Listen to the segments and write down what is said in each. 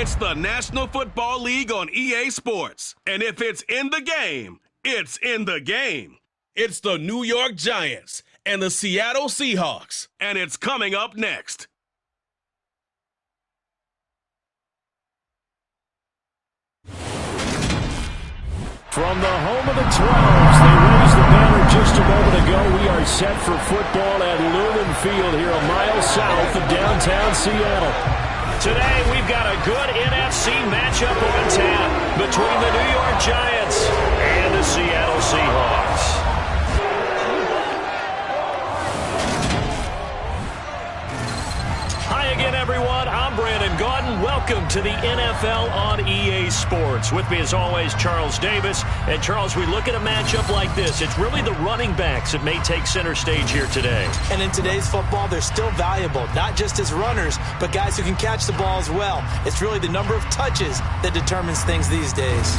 It's the National Football League on EA Sports. And if it's in the game, it's in the game. It's the New York Giants and the Seattle Seahawks. And it's coming up next. From the home of the 12s, they raised the banner just a moment ago. We are set for football at Lumen Field here a mile south of downtown Seattle. Today, we've got a good NFC matchup on tap between the New York Giants and the Seattle Seahawks. Hi again, everyone. I'm Brandon Gaudin. Welcome to the NFL on EA Sports. With me, as always, Charles Davis. And, Charles, we look at a matchup like this. It's really the running backs that may take center stage here today. And in today's football, they're still valuable, not just as runners, but guys who can catch the ball as well. It's really the number of touches that determines things these days.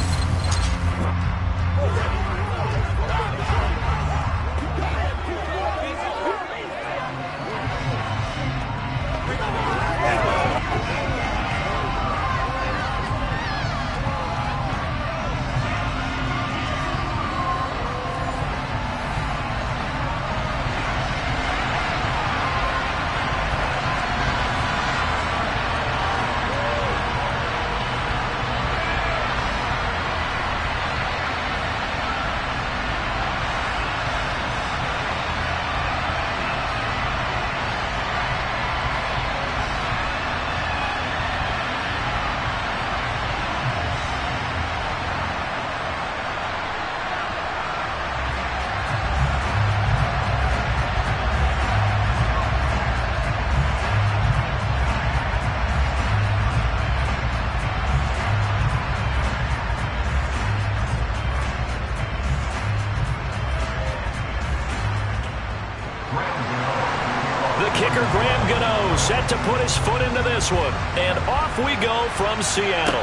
Set to put his foot into this one. And off we go from Seattle.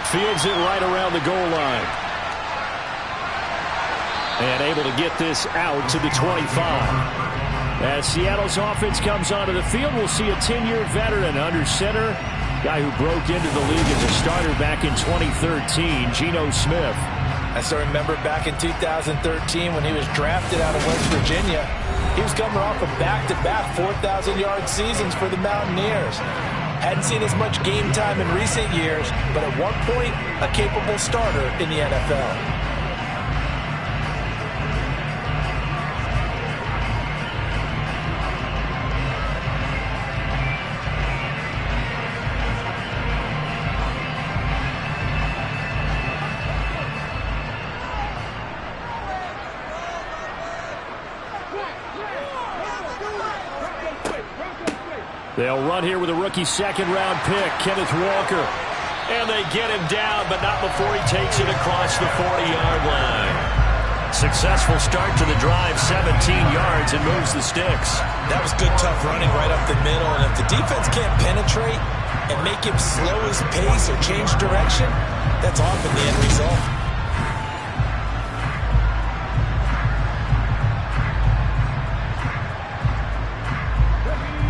Fields it right around the goal line. And able to get this out to the 25. As Seattle's offense comes onto the field, we'll see a 10-year veteran under center. Guy who broke into the league as a starter back in 2013, Geno Smith. I still remember back in 2013 when he was drafted out of West Virginia. He was coming off of back-to-back 4,000-yard seasons for the Mountaineers. Hadn't seen as much game time in recent years, but at one point, a capable starter in the NFL. They'll run here with a rookie second-round pick, Kenneth Walker. And they get him down, but not before he takes it across the 40-yard line. Successful start to the drive, 17 yards, and moves the sticks. That was good, tough running right up the middle. And if the defense can't penetrate and make him slow his pace or change direction, that's often the end result.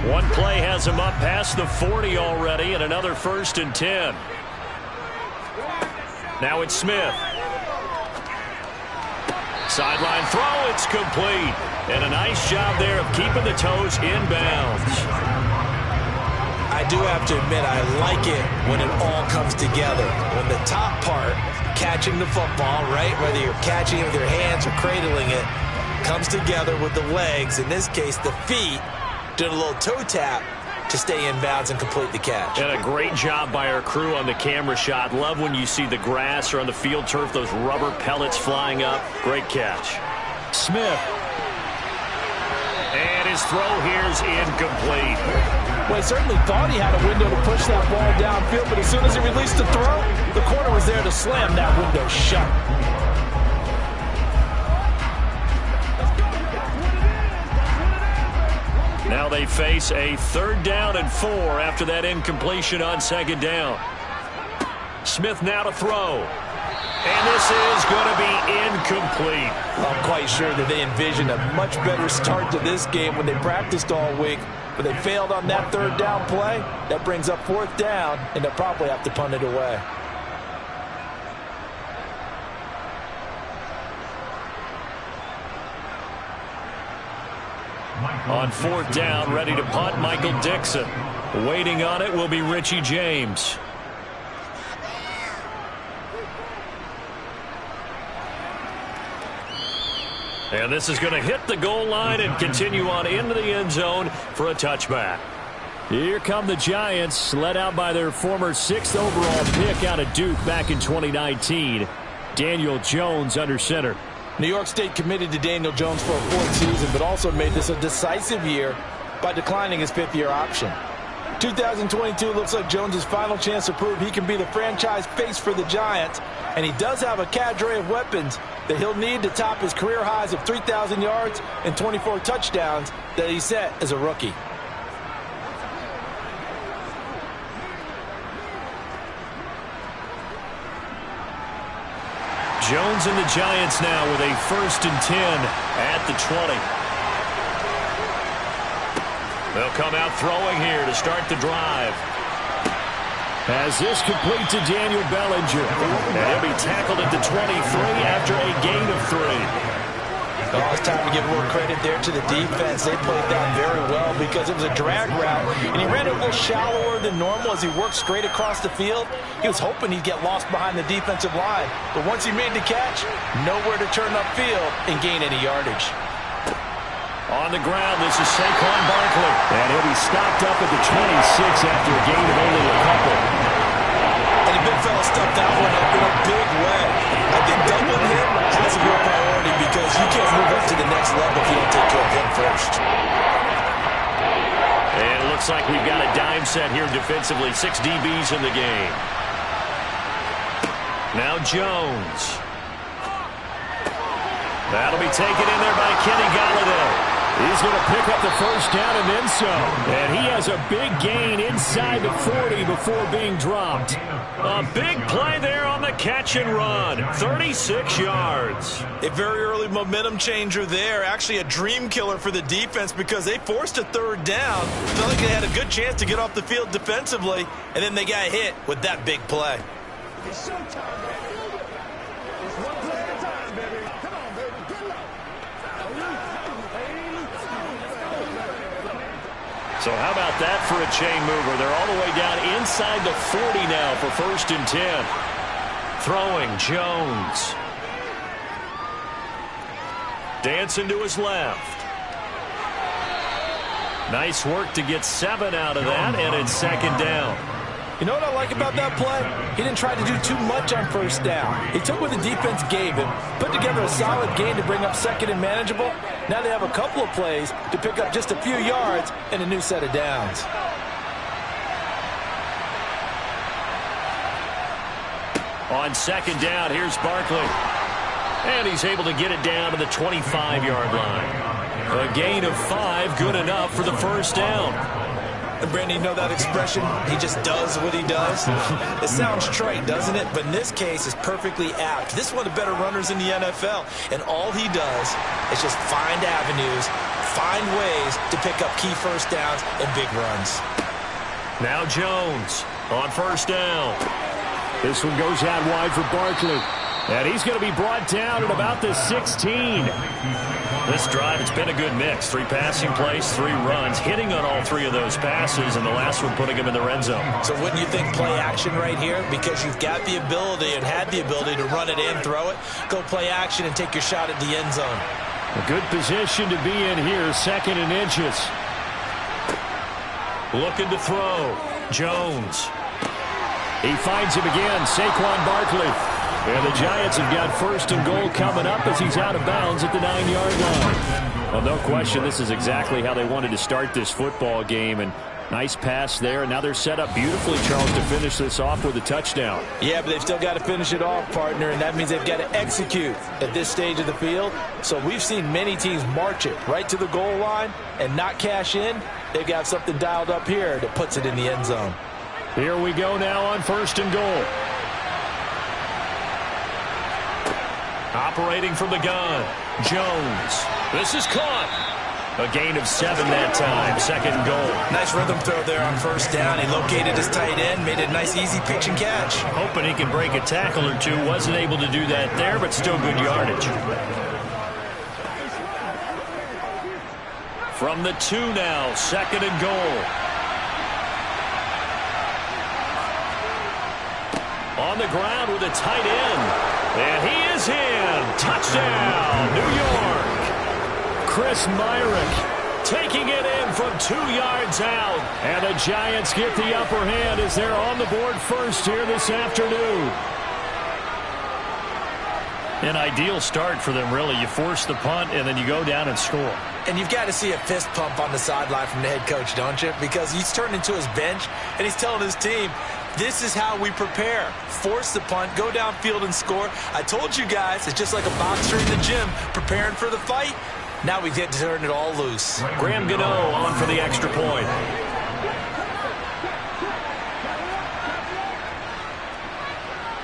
One play has him up past the 40 already, and another 1st and 10. Now it's Smith. Sideline throw, it's complete. And a nice job there of keeping the toes in bounds. I do have to admit, I like it when it all comes together. When the top part, catching the football, right, whether you're catching it with your hands or cradling it, comes together with the legs, in this case the feet, doing a little toe tap to stay in bounds and complete the catch. And a great job by our crew on the camera shot. Love when you see the grass or on the field turf, those rubber pellets flying up. Great catch. Smith. And his throw here is incomplete. Well, he certainly thought he had a window to push that ball downfield, but as soon as he released the throw, the corner was there to slam that window shut. Now they face a 3rd down and 4 after that incompletion on 2nd down. Smith now to throw. And this is going to be incomplete. I'm quite sure that they envisioned a much better start to this game when they practiced all week. but they failed on that third down play. That brings up fourth down, and they'll probably have to punt it away. On fourth down, ready to punt, Michael Dixon. Waiting on it will be Richie James. And this is going to hit the goal line and continue on into the end zone for a touchback. Here come the Giants, led out by their former 6th overall pick out of Duke back in 2019. Daniel Jones under center. New York State committed to Daniel Jones for a 4th season, but also made this a decisive year by declining his 5th-year option. 2022 looks like Jones' final chance to prove he can be the franchise face for the Giants, and he does have a cadre of weapons that he'll need to top his career highs of 3,000 yards and 24 touchdowns that he set as a rookie. Jones and the Giants now with a 1st and 10 at the 20. They'll come out throwing here to start the drive. As this complete to Daniel Bellinger. And he'll be tackled at the 23 after a gain of 3. Oh, it's time to give a little credit there to the defense. They played that very well because it was a drag route, and he ran it a little shallower than normal as he worked straight across the field. He was hoping he'd get lost behind the defensive line, but once he made the catch, nowhere to turn upfield and gain any yardage. On the ground, this is Saquon Barkley. And he'll be stopped up at the 26 after a gain of only a couple. And the big fella stuffed that one up in a big way. I think doubling him has a real priority because you can't move up to the next level if you don't take care of him first. And it looks like we've got a dime set here defensively. 6 DBs in the game. Now Jones. That'll be taken in there by Kenny Golladay. He's going to pick up the 1st down and then some. And he has a big gain inside the 40 before being dropped. A big play there on the catch and run. 36 yards. A very early momentum changer there. Actually a dream killer for the defense because they forced a 3rd down. Felt like they had a good chance to get off the field defensively, and then they got hit with that big play. It's showtime, baby. It's one play at a time, baby. Come on, baby. Get low. So how about that for a chain mover? They're all the way down inside the 40 now for 1st and 10. Throwing Jones. Dancing to his left. Nice work to get 7 out of that, and it's 2nd down. You know what I like about that play? He didn't try to do too much on 1st down. He took what the defense gave him, put together a solid gain to bring up 2nd and manageable. Now they have a couple of plays to pick up just a few yards and a new set of downs. On 2nd down, here's Barkley. And he's able to get it down to the 25-yard line. A gain of 5, good enough for the 1st down. And Brandon, you know that expression, he just does what he does? It sounds trite, doesn't it? But in this case, it's perfectly apt. This is one of the better runners in the NFL. And all he does is just find avenues, find ways to pick up key 1st downs and big runs. Now Jones on 1st down. This one goes out wide for Barkley. And he's going to be brought down at about the 16. This drive, it's been a good mix. 3 passing plays, 3 runs, hitting on all 3 of those passes, and the last one putting him in the red zone. So wouldn't you think play action right here? Because you've got the ability and had the ability to run it in, throw it, go play action and take your shot at the end zone. A good position to be in here, 2nd and inches. Looking to throw. Jones. He finds him again, Saquon Barkley. And the Giants have got 1st and goal coming up as he's out of bounds at the 9-yard line. Well, no question, this is exactly how they wanted to start this football game. And nice pass there. And now they're set up beautifully, Charles, to finish this off with a touchdown. Yeah, but they've still got to finish it off, partner, and that means they've got to execute at this stage of the field. So we've seen many teams march it right to the goal line and not cash in. They've got something dialed up here that puts it in the end zone. Here we go now on 1st and goal. Operating from the gun, Jones. This is caught. A gain of 7 that time. Second and goal. Nice rhythm throw there on first down. He located his tight end, made it a nice easy pitch and catch. Hoping he can break a tackle or two. Wasn't able to do that there, but still good yardage. From the 2 now, second and goal. On the ground with a tight end. And he is in. Touchdown, New York. Chris Myrick taking it in from 2 yards out. And the Giants get the upper hand as they're on the board first here this afternoon. An ideal start for them, really. You force the punt, and then you go down and score. And you've got to see a fist pump on the sideline from the head coach, don't you? Because he's turned into his bench, and he's telling his team, this is how we prepare. Force the punt, go downfield and score. I told you guys, it's just like a boxer in the gym preparing for the fight. Now we get to turn it all loose. Graham Gano on for the extra point.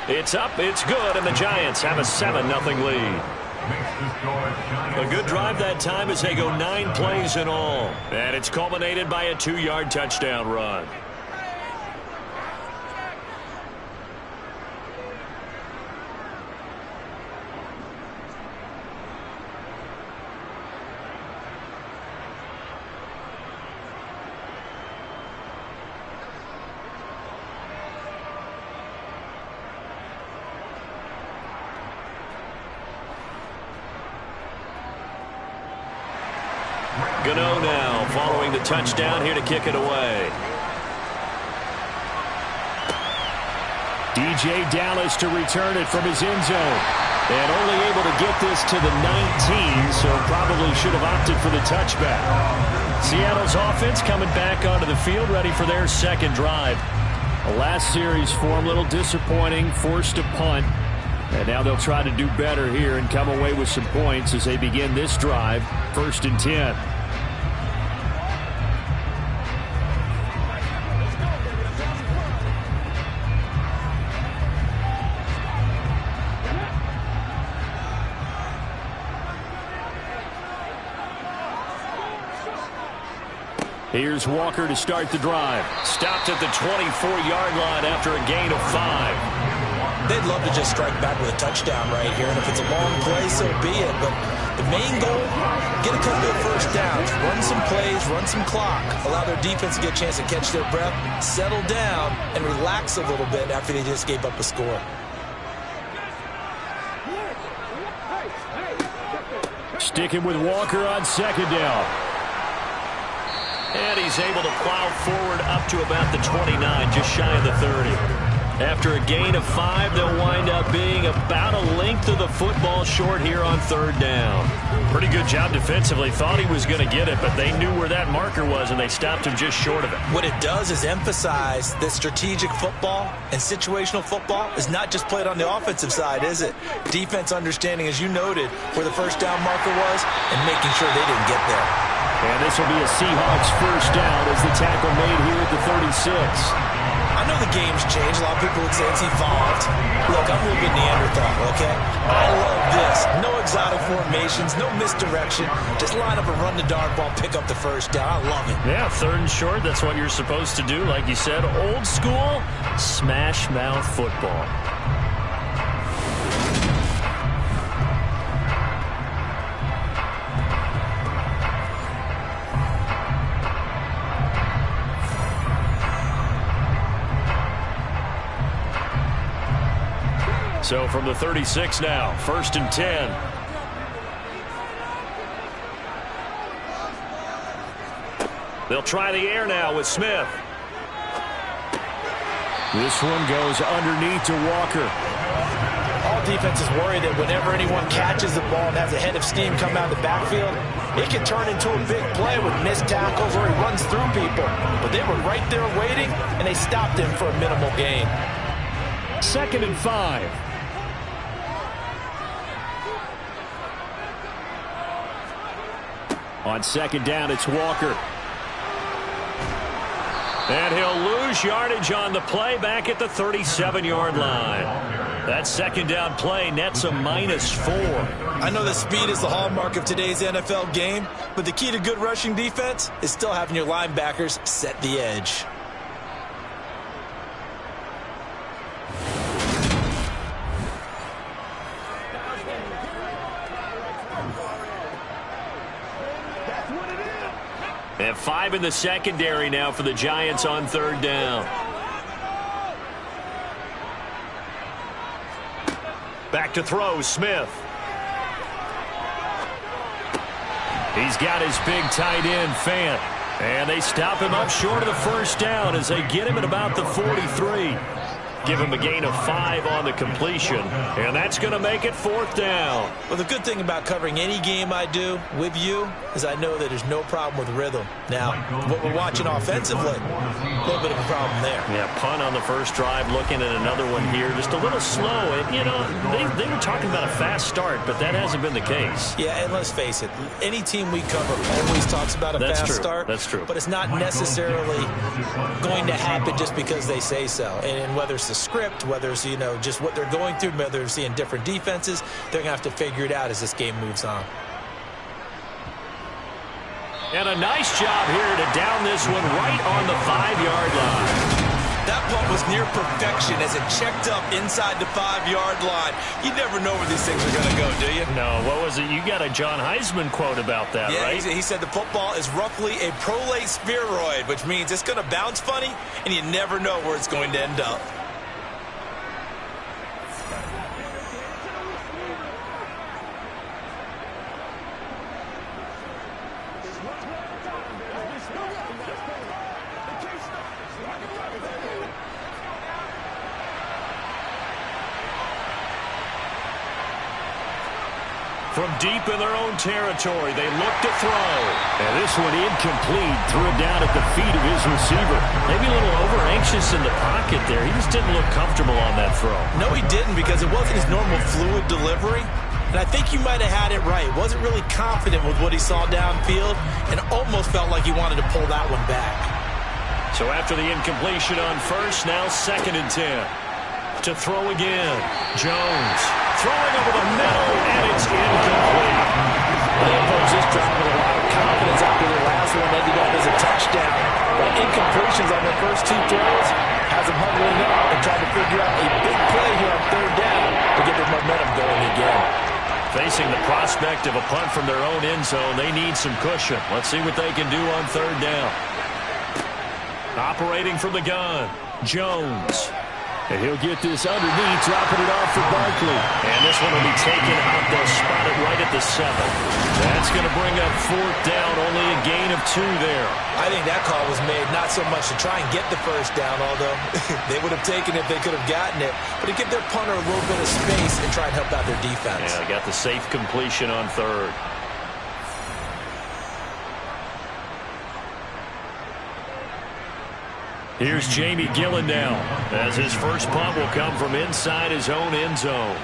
It's up, it's good, and the Giants have a 7-0 lead. A good drive that time as they go 9 plays in all. And it's culminated by a 2-yard touchdown run. Gano now following the touchdown here to kick it away. DJ Dallas to return it from his end zone. And only able to get this to the 19, so probably should have opted for the touchback. Seattle's offense coming back onto the field, ready for their second drive. The last series for them, a little disappointing, forced a punt. And now they'll try to do better here and come away with some points as they begin this drive, 1st and 10. Here's Walker to start the drive. Stopped at the 24-yard line after a gain of 5. They'd love to just strike back with a touchdown right here, and if it's a long play, so be it. But the main goal, get a couple of first downs, run some plays, run some clock, allow their defense to get a chance to catch their breath, settle down, and relax a little bit after they just gave up a score. Sticking with Walker on second down. And he's able to plow forward up to about the 29, just shy of the 30. After a gain of 5, they'll wind up being about a length of the football short here on 3rd down. Pretty good job defensively. Thought he was going to get it, but they knew where that marker was, and they stopped him just short of it. What it does is emphasize that strategic football and situational football is not just played on the offensive side, is it? Defense understanding, as you noted, where the first down marker was and making sure they didn't get there. And this will be a Seahawks first down as the tackle made here at the 36. I know the game's changed. A lot of people would say it's evolved. Look, I'm a little bit Neanderthal, okay? I love this. No exotic formations, no misdirection. Just line up and run the darn ball, pick up the first down. I love it. Yeah, 3rd and short, that's what you're supposed to do. Like you said, old school, smash mouth football. So from the 36 now, 1st and 10. They'll try the air now with Smith. This one goes underneath to Walker. All defenses worry that whenever anyone catches the ball and has a head of steam come out of the backfield, it can turn into a big play with missed tackles or he runs through people. But they were right there waiting, and they stopped him for a minimal gain. 2nd and 5. On 2nd down, it's Walker. And he'll lose yardage on the play back at the 37-yard line. That second down play nets a -4. I know that speed is the hallmark of today's NFL game, but the key to good rushing defense is still having your linebackers set the edge. They have 5 in the secondary now for the Giants on third down. Back to throw, Smith. He's got his big tight end, Fant. And they stop him up short of the first down as they get him at about the 43. Give him a gain of 5 on the completion, and that's going to make it 4th down. Well, the good thing about covering any game I do with you is I know that there's no problem with rhythm. Now, what we're watching offensively, a little bit of a problem there. Yeah, punt on the first drive, looking at another one here, just a little slow. And, you know, they were talking about a fast start, but that hasn't been the case. Yeah, and let's face it, any team we cover always talks about a fast start. That's true. But it's not necessarily going to happen just because they say so. And whether it's the script, whether it's, you know, just what they're going through, whether they're seeing different defenses, they're going to have to figure it out as this game moves on. And a nice job here to down this one right on the 5-yard line. That punt was near perfection as it checked up inside the 5-yard line. You never know where these things are going to go, do you? No, what was it? You got a John Heisman quote about that, right? Yeah, he said the football is roughly a prolate spheroid, which means it's going to bounce funny, and you never know where it's going to end up. From deep in their own territory, they look to throw. And this one incomplete. Threw it down at the feet of his receiver. Maybe a little over-anxious in the pocket there. He just didn't look comfortable on that throw. No, he didn't, because it wasn't his normal fluid delivery. And I think you might have had it right. Wasn't really confident with what he saw downfield and almost felt like he wanted to pull that one back. So after the incompletion on first, now 2nd and 10. To throw again. Jones throwing over the middle, and it's incomplete. The Bucs just driving a lot of confidence after the last one ended up as a touchdown. But incompletions on their first 2 throws has them huddling up and trying to figure out a big play here on 3rd down to get their momentum going again. Facing the prospect of a punt from their own end zone, they need some cushion. Let's see what they can do on 3rd down. Operating from the gun, Jones. And he'll get this underneath, dropping it off for Barkley. And this one will be taken out. They'll spot it right at the 7. That's going to bring up 4th down, only a gain of 2 there. I think that call was made not so much to try and get the first down, although they would have taken it if they could have gotten it, but to give their punter a little bit of space and try and help out their defense. Yeah, they got the safe completion on 3rd. Here's Jamie Gillen now, as his first punt will come from inside his own end zone.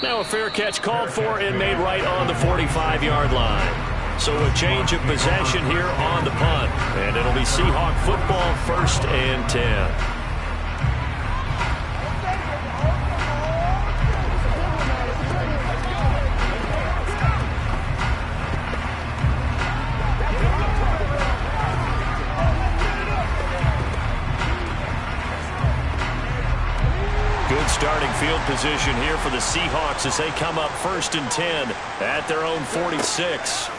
Now a fair catch called for and made right on the 45-yard line. So a change of possession here on the punt, and it'll be Seahawk football, 1st and 10. Starting field position here for the Seahawks as they come up 1st and 10 at their own 46.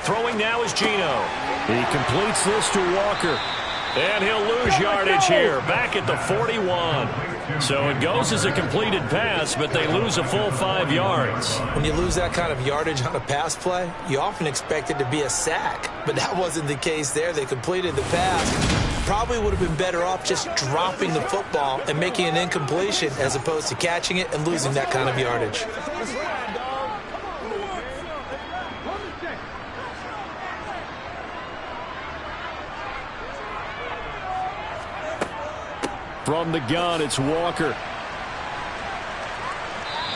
Throwing now is Geno. He completes this to Walker. And he'll lose yardage here, back at the 41. So it goes as a completed pass, but they lose a full 5 yards. When you lose that kind of yardage on a pass play, you often expect it to be a sack. But that wasn't the case there. They completed the pass. Probably would have been better off just dropping the football and making an incompletion as opposed to catching it and losing that kind of yardage. From the gun, it's Walker.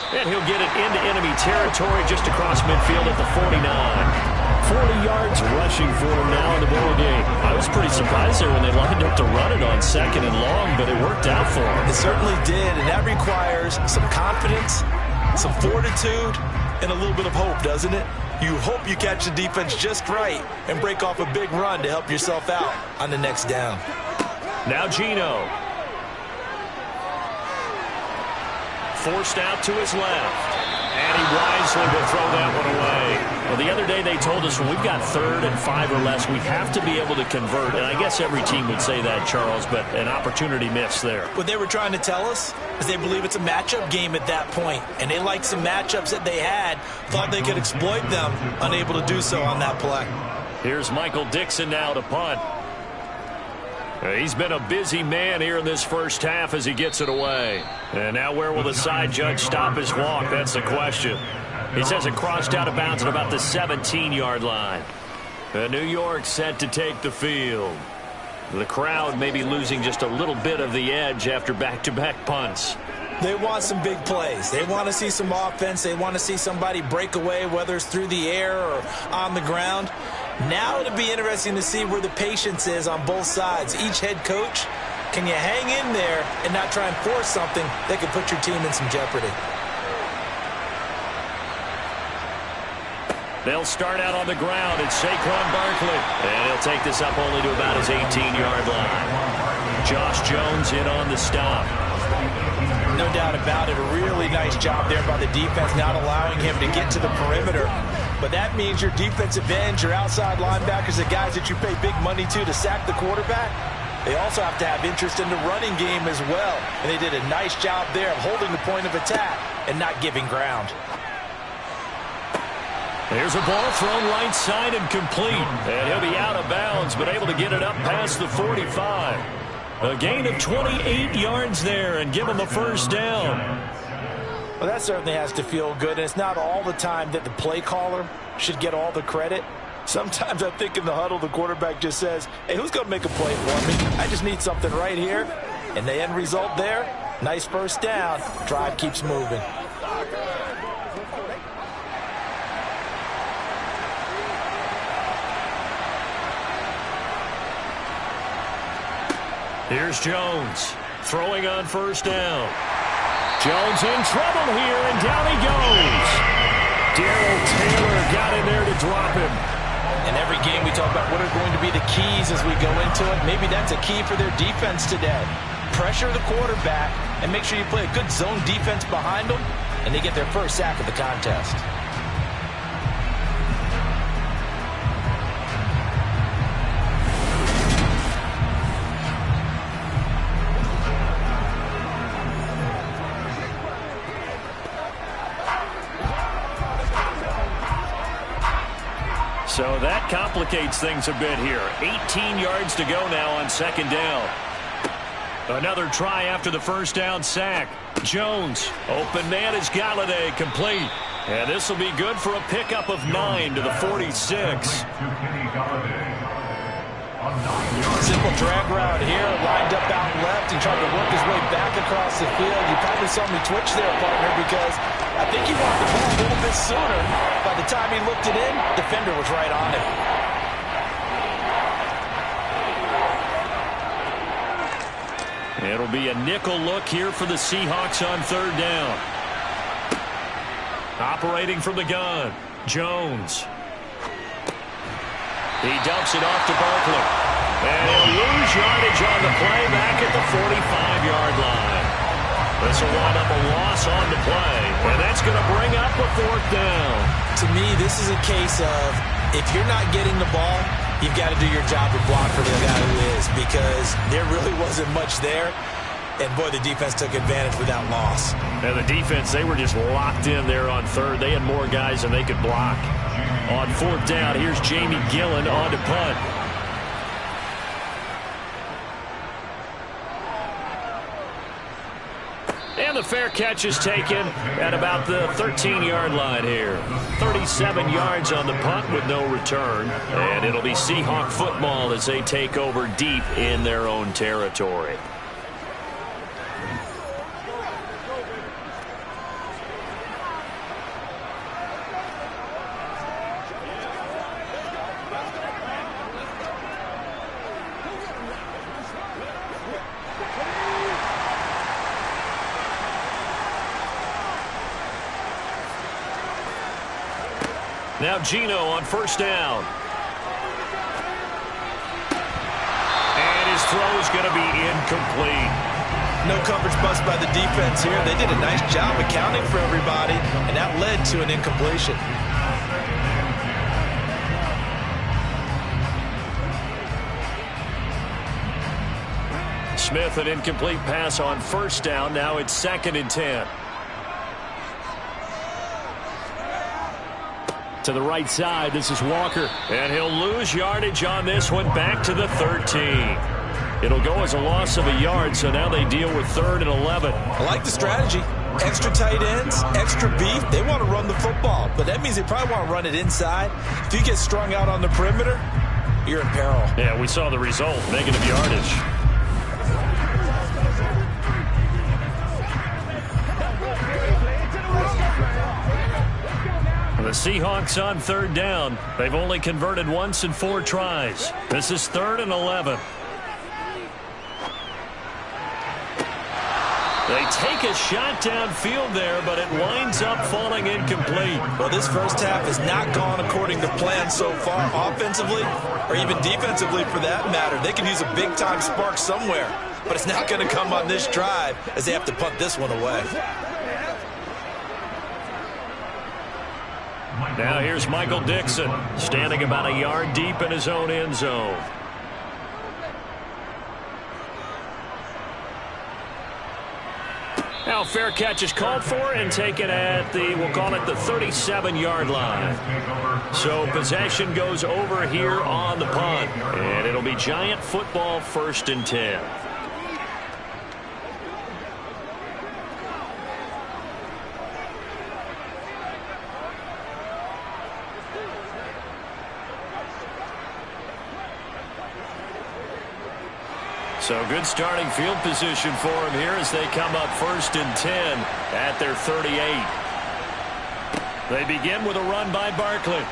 And he'll get it into enemy territory just across midfield at the 49. 40 yards rushing for him now in the ball game. I was pretty surprised there when they lined up to run it on 2nd and long, but it worked out for him. It certainly did, and that requires some confidence, some fortitude, and a little bit of hope, doesn't it? You hope you catch the defense just right and break off a big run to help yourself out on the next down. Now Geno. Forced out to his left. And he wisely will throw that one away. Well, the other day they told us when we've got 3rd and 5 or less, we have to be able to convert. And I guess every team would say that, Charles, but an opportunity missed there. What they were trying to tell us is they believe it's a matchup game at that point, and they liked some matchups that they had, thought they could exploit them, unable to do so on that play. Here's Michael Dixon now to punt. He's been a busy man here in this first half as he gets it away. And now where will the side judge stop his walk? That's the question. He says it crossed out of bounds at about the 17-yard line. New York set to take the field. The crowd may be losing just a little bit of the edge after back-to-back punts. They want some big plays. They want to see some offense. They want to see somebody break away, whether it's through the air or on the ground. Now it'll be interesting to see where the patience is on both sides. Each head coach, can you hang in there and not try and force something that could put your team in some jeopardy? They'll start out on the ground. It's Saquon Barkley. And he'll take this up only to about his 18-yard line. Josh Jones in on the stop. No doubt about it. A really nice job there by the defense, not allowing him to get to the perimeter. But that means your defensive ends, your outside linebackers, the guys that you pay big money to sack the quarterback, they also have to have interest in the running game as well. And they did a nice job there of holding the point of attack and not giving ground. There's a ball thrown right side and complete. And he'll be out of bounds, but able to get it up past the 45. A gain of 28 yards there and give him a first down. Well, that certainly has to feel good, and it's not all the time that the play caller should get all the credit. Sometimes I think in the huddle, the quarterback just says, hey, who's going to make a play for me? I just need something right here. And the end result there, nice first down. Drive keeps moving. Here's Jones throwing on first down. Jones in trouble here, and down he goes. Darrell Taylor got in there to drop him. In every game we talk about what are going to be the keys as we go into it. Maybe that's a key for their defense today. Pressure the quarterback and make sure you play a good zone defense behind them, and they get their first sack of the contest. So that complicates things a bit here. 18 yards to go now on second down. Another try after the first down sack. Jones, open man is Galladay, complete. And this will be good for a pickup of 9 to the 46. Simple drag route here, lined up out left and trying to work his way back across the field. You probably saw me twitch there, partner, because I think he wanted the ball a little bit sooner. By the time he looked it in, defender was right on it. It'll be a nickel look here for the Seahawks on third down. Operating from the gun, Jones. He dumps it off to Barkley. And he'll lose yardage on the play back at the 45-yard line. This will wind up a loss on the play. And that's going to bring up a fourth down. To me, this is a case of if you're not getting the ball, you've got to do your job and block for the guy who is, because there really wasn't much there. And, boy, the defense took advantage with that loss. And the defense, they were just locked in there on third. They had more guys than they could block. On fourth down, here's Jamie Gillen on to punt. And the fair catch is taken at about the 13-yard line here. 37 yards on the punt with no return. And it'll be Seahawk football as they take over deep in their own territory. Now Gino on first down. And his throw is going to be incomplete. No coverage bust by the defense here. They did a nice job accounting for everybody, and that led to an incompletion. Smith, an incomplete pass on first down. Now it's 2nd and 10. To the right side, this is Walker. And he'll lose yardage on this one, back to the 13. It'll go as a loss of a yard, so now they deal with 3rd and 11. I like the strategy. Extra tight ends, extra beef. They want to run the football, but that means they probably want to run it inside. If you get strung out on the perimeter, you're in peril. Yeah, we saw the result, negative yardage. The Seahawks on 3rd down. They've only converted once in 4 tries. This is 3rd and 11. They take a shot downfield there, but it winds up falling incomplete. Well, this first half has not gone according to plan so far, offensively or even defensively for that matter. They can use a big-time spark somewhere, but it's not going to come on this drive as they have to punt this one away. Now here's Michael Dixon, standing about a yard deep in his own end zone. Now fair catch is called for and taken at the, we'll call it the 37-yard line. So possession goes over here on the punt, and it'll be Giant football, 1st and 10. So good starting field position for him here as they come up 1st and 10 at their 38. They begin with a run by Barkley.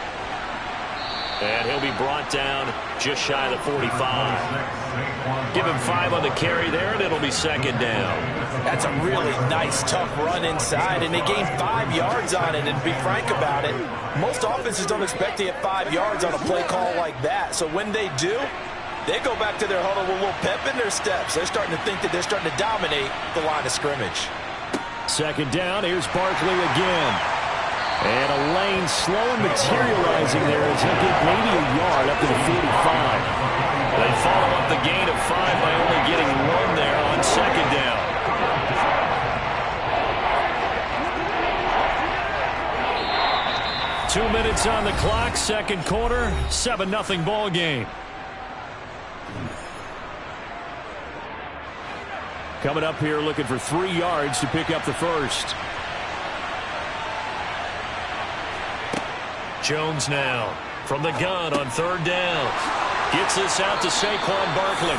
And he'll be brought down just shy of the 45. Give him 5 on the carry there, and it'll be 2nd down. That's a really nice, tough run inside, and they gained 5 yards on it. And to be frank about it, most offenses don't expect to get 5 yards on a play call like that. So when they do, they go back to their huddle with a little pep in their steps. They're starting to think that they're starting to dominate the line of scrimmage. 2nd down, here's Barkley again. And a lane slow and materializing there as he'll get maybe a yard up to the 45. They follow up the gain of 5 by only getting 1 there on 2nd down. Two minutes on the clock, 2nd quarter, 7-0 ball game. Coming up here looking for 3 yards to pick up the first. Jones now from the gun on 3rd down. Gets this out to Saquon Barkley.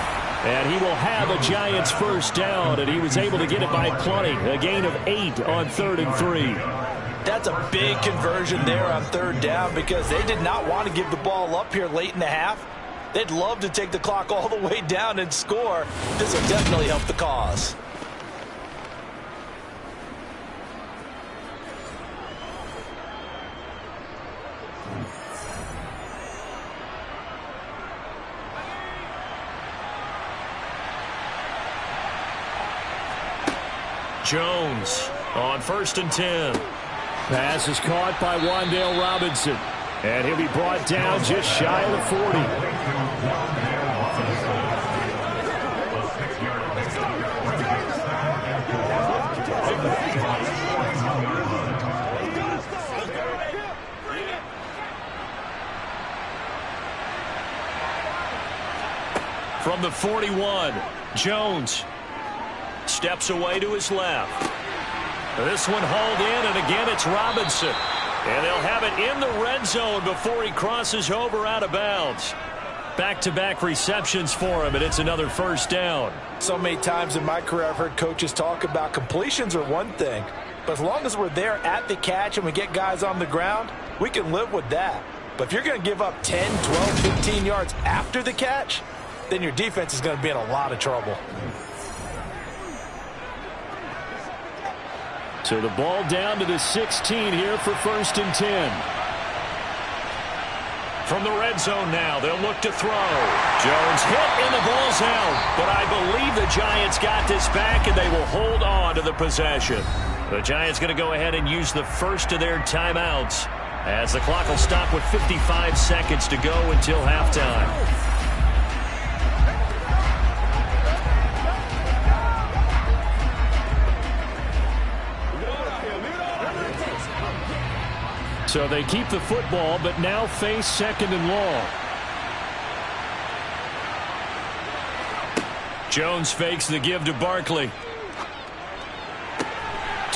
And he will have a Giants first down, and he was able to get it by plenty. A gain of 8 on 3rd and 3. That's a big conversion there on 3rd down because they did not want to give the ball up here late in the half. They'd love to take the clock all the way down and score. This will definitely help the cause. Jones on 1st and 10. Pass is caught by Wan'Dale Robinson. And he'll be brought down just shy of the 40. From the 41, Jones steps away to his left. This one hauled in, and again it's Robinson. And they'll have it in the red zone before he crosses over out of bounds. Back-to-back receptions for him, and it's another first down. So many times in my career I've heard coaches talk about completions are one thing, but as long as we're there at the catch and we get guys on the ground, we can live with that. But if you're going to give up 10, 12, 15 yards after the catch, then your defense is going to be in a lot of trouble. So the ball down to the 16 here for 1st and 10. From the red zone now, they'll look to throw. Jones hit and the ball's out. But I believe the Giants got this back and they will hold on to the possession. The Giants going to go ahead and use the first of their timeouts as the clock will stop with 55 seconds to go until halftime. So they keep the football, but now face second and long. Jones fakes the give to Barkley.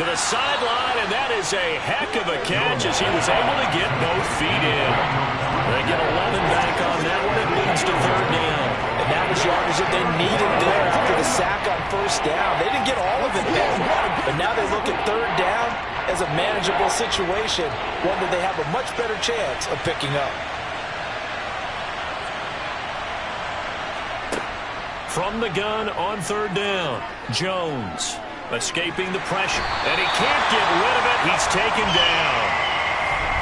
To the sideline, and that is a heck of a catch as he was able to get both feet in. They get 11 back on that one. It leads to third down. And that was yardage that they needed there after the sack on first down. They didn't get all of it back, but now they look at third down as a manageable situation, one that they have a much better chance of picking up. From the gun on third down, Jones escaping the pressure, and he can't get rid of it. He's taken down.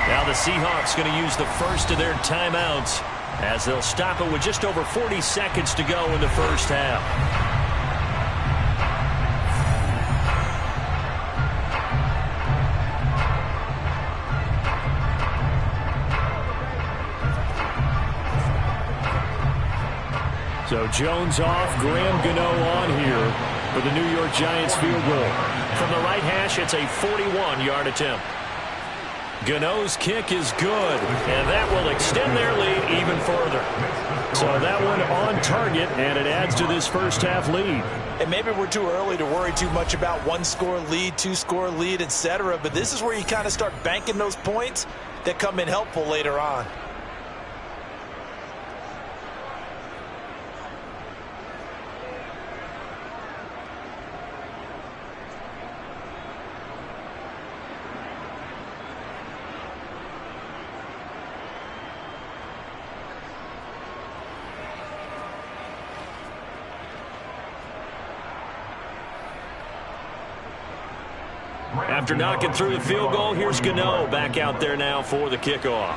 Now the Seahawks going to use the first of their timeouts as they'll stop it with just over 40 seconds to go in the first half. So Jones off, Graham Gano on here for the New York Giants field goal. From the right hash, it's a 41-yard attempt. Gano's kick is good, and that will extend their lead even further. So that one on target, and it adds to this first half lead. And maybe we're too early to worry too much about one-score lead, two-score lead, etc. But this is where you kind of start banking those points that come in helpful later on. After knocking through the field goal, here's Gano back out there now for the kickoff.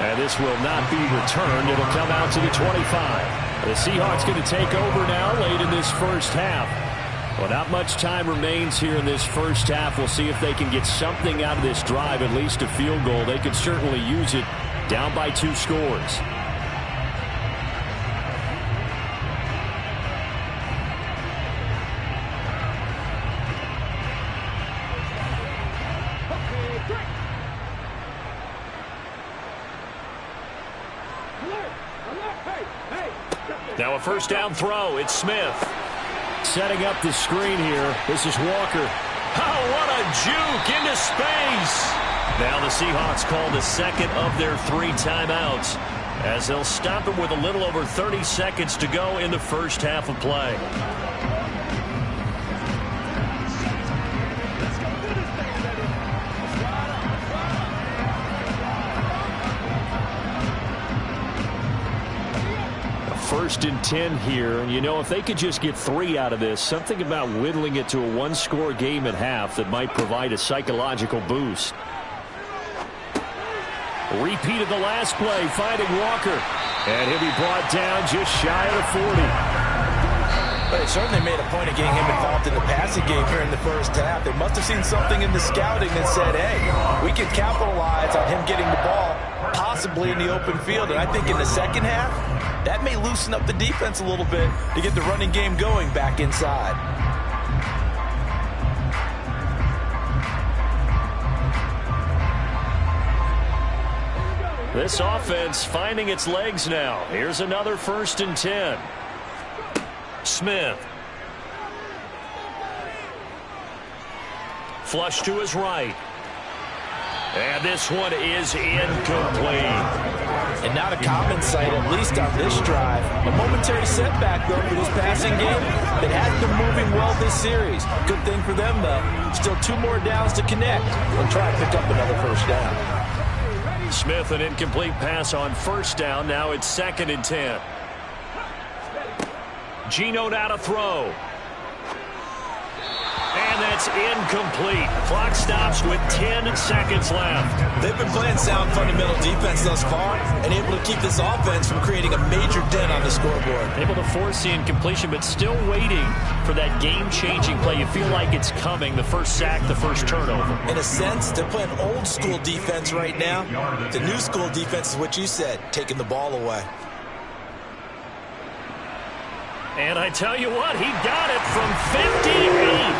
And this will not be returned. It'll come out to the 25. The Seahawks going to take over now late in this first half. Well, not much time remains here in this first half. We'll see if they can get something out of this drive, at least a field goal. They could certainly use it down by 2 scores. Now a first down throw. It's Smith. Setting up the screen here. This is Walker. Oh, what a juke into space. Now the Seahawks call the second of their 3 timeouts as they'll stop it with a little over 30 seconds to go in the first half of play. First and 10 here, and you know, if they could just get 3 out of this, something about whittling it to a 1-score game at half that might provide a psychological boost. Repeat of the last play, finding Walker, and he'll be brought down just shy of the 40. But they certainly made a point of getting him involved in the passing game here in the first half. They must have seen something in the scouting that said, hey, we can capitalize on him getting the ball, possibly in the open field. And I think in the second half, that may loosen up the defense a little bit to get the running game going back inside. This offense finding its legs now. Here's another first and 10. Smith. Flush to his right. And this one is incomplete. And not a common sight, at least on this drive. A momentary setback, though, for this passing game that has been moving well this series. Good thing for them, though. Still 2 more downs to connect and try to pick up another first down. Smith, an incomplete pass on first down. Now it's 2nd and 10. Geno now to throw. And that's incomplete. Clock stops with 10 seconds left. They've been playing sound fundamental defense thus far and able to keep this offense from creating a major dent on the scoreboard. Able to force the incompletion, but still waiting for that game-changing play. You feel like it's coming, the first sack, the first turnover. In a sense, they're playing old-school defense right now. The new-school defense is what you said, taking the ball away. And I tell you what, he got it from 58.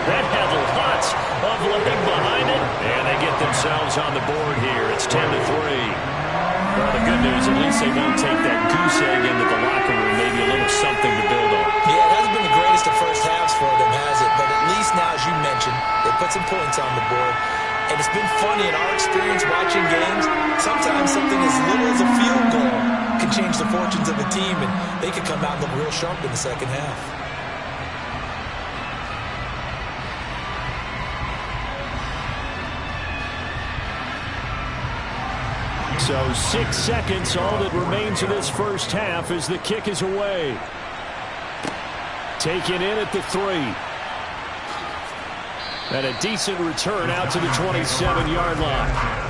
That had lots of leg behind it. And they get themselves on the board here. It's 10-3. Well, the good news, at least they won't take that goose egg into the locker room. Maybe a little something to build on. Yeah, it hasn't been the greatest of first halves for them, has it? But at least now, as you mentioned, they put some points on the board. And it's been funny in our experience watching games. Sometimes something as little as a field goal can change the fortunes of a team, and they could come out and look real sharp in the second half. So 6 seconds, all that remains of this first half as the kick is away. Taken in at the 3. And a decent return out to the 27-yard line.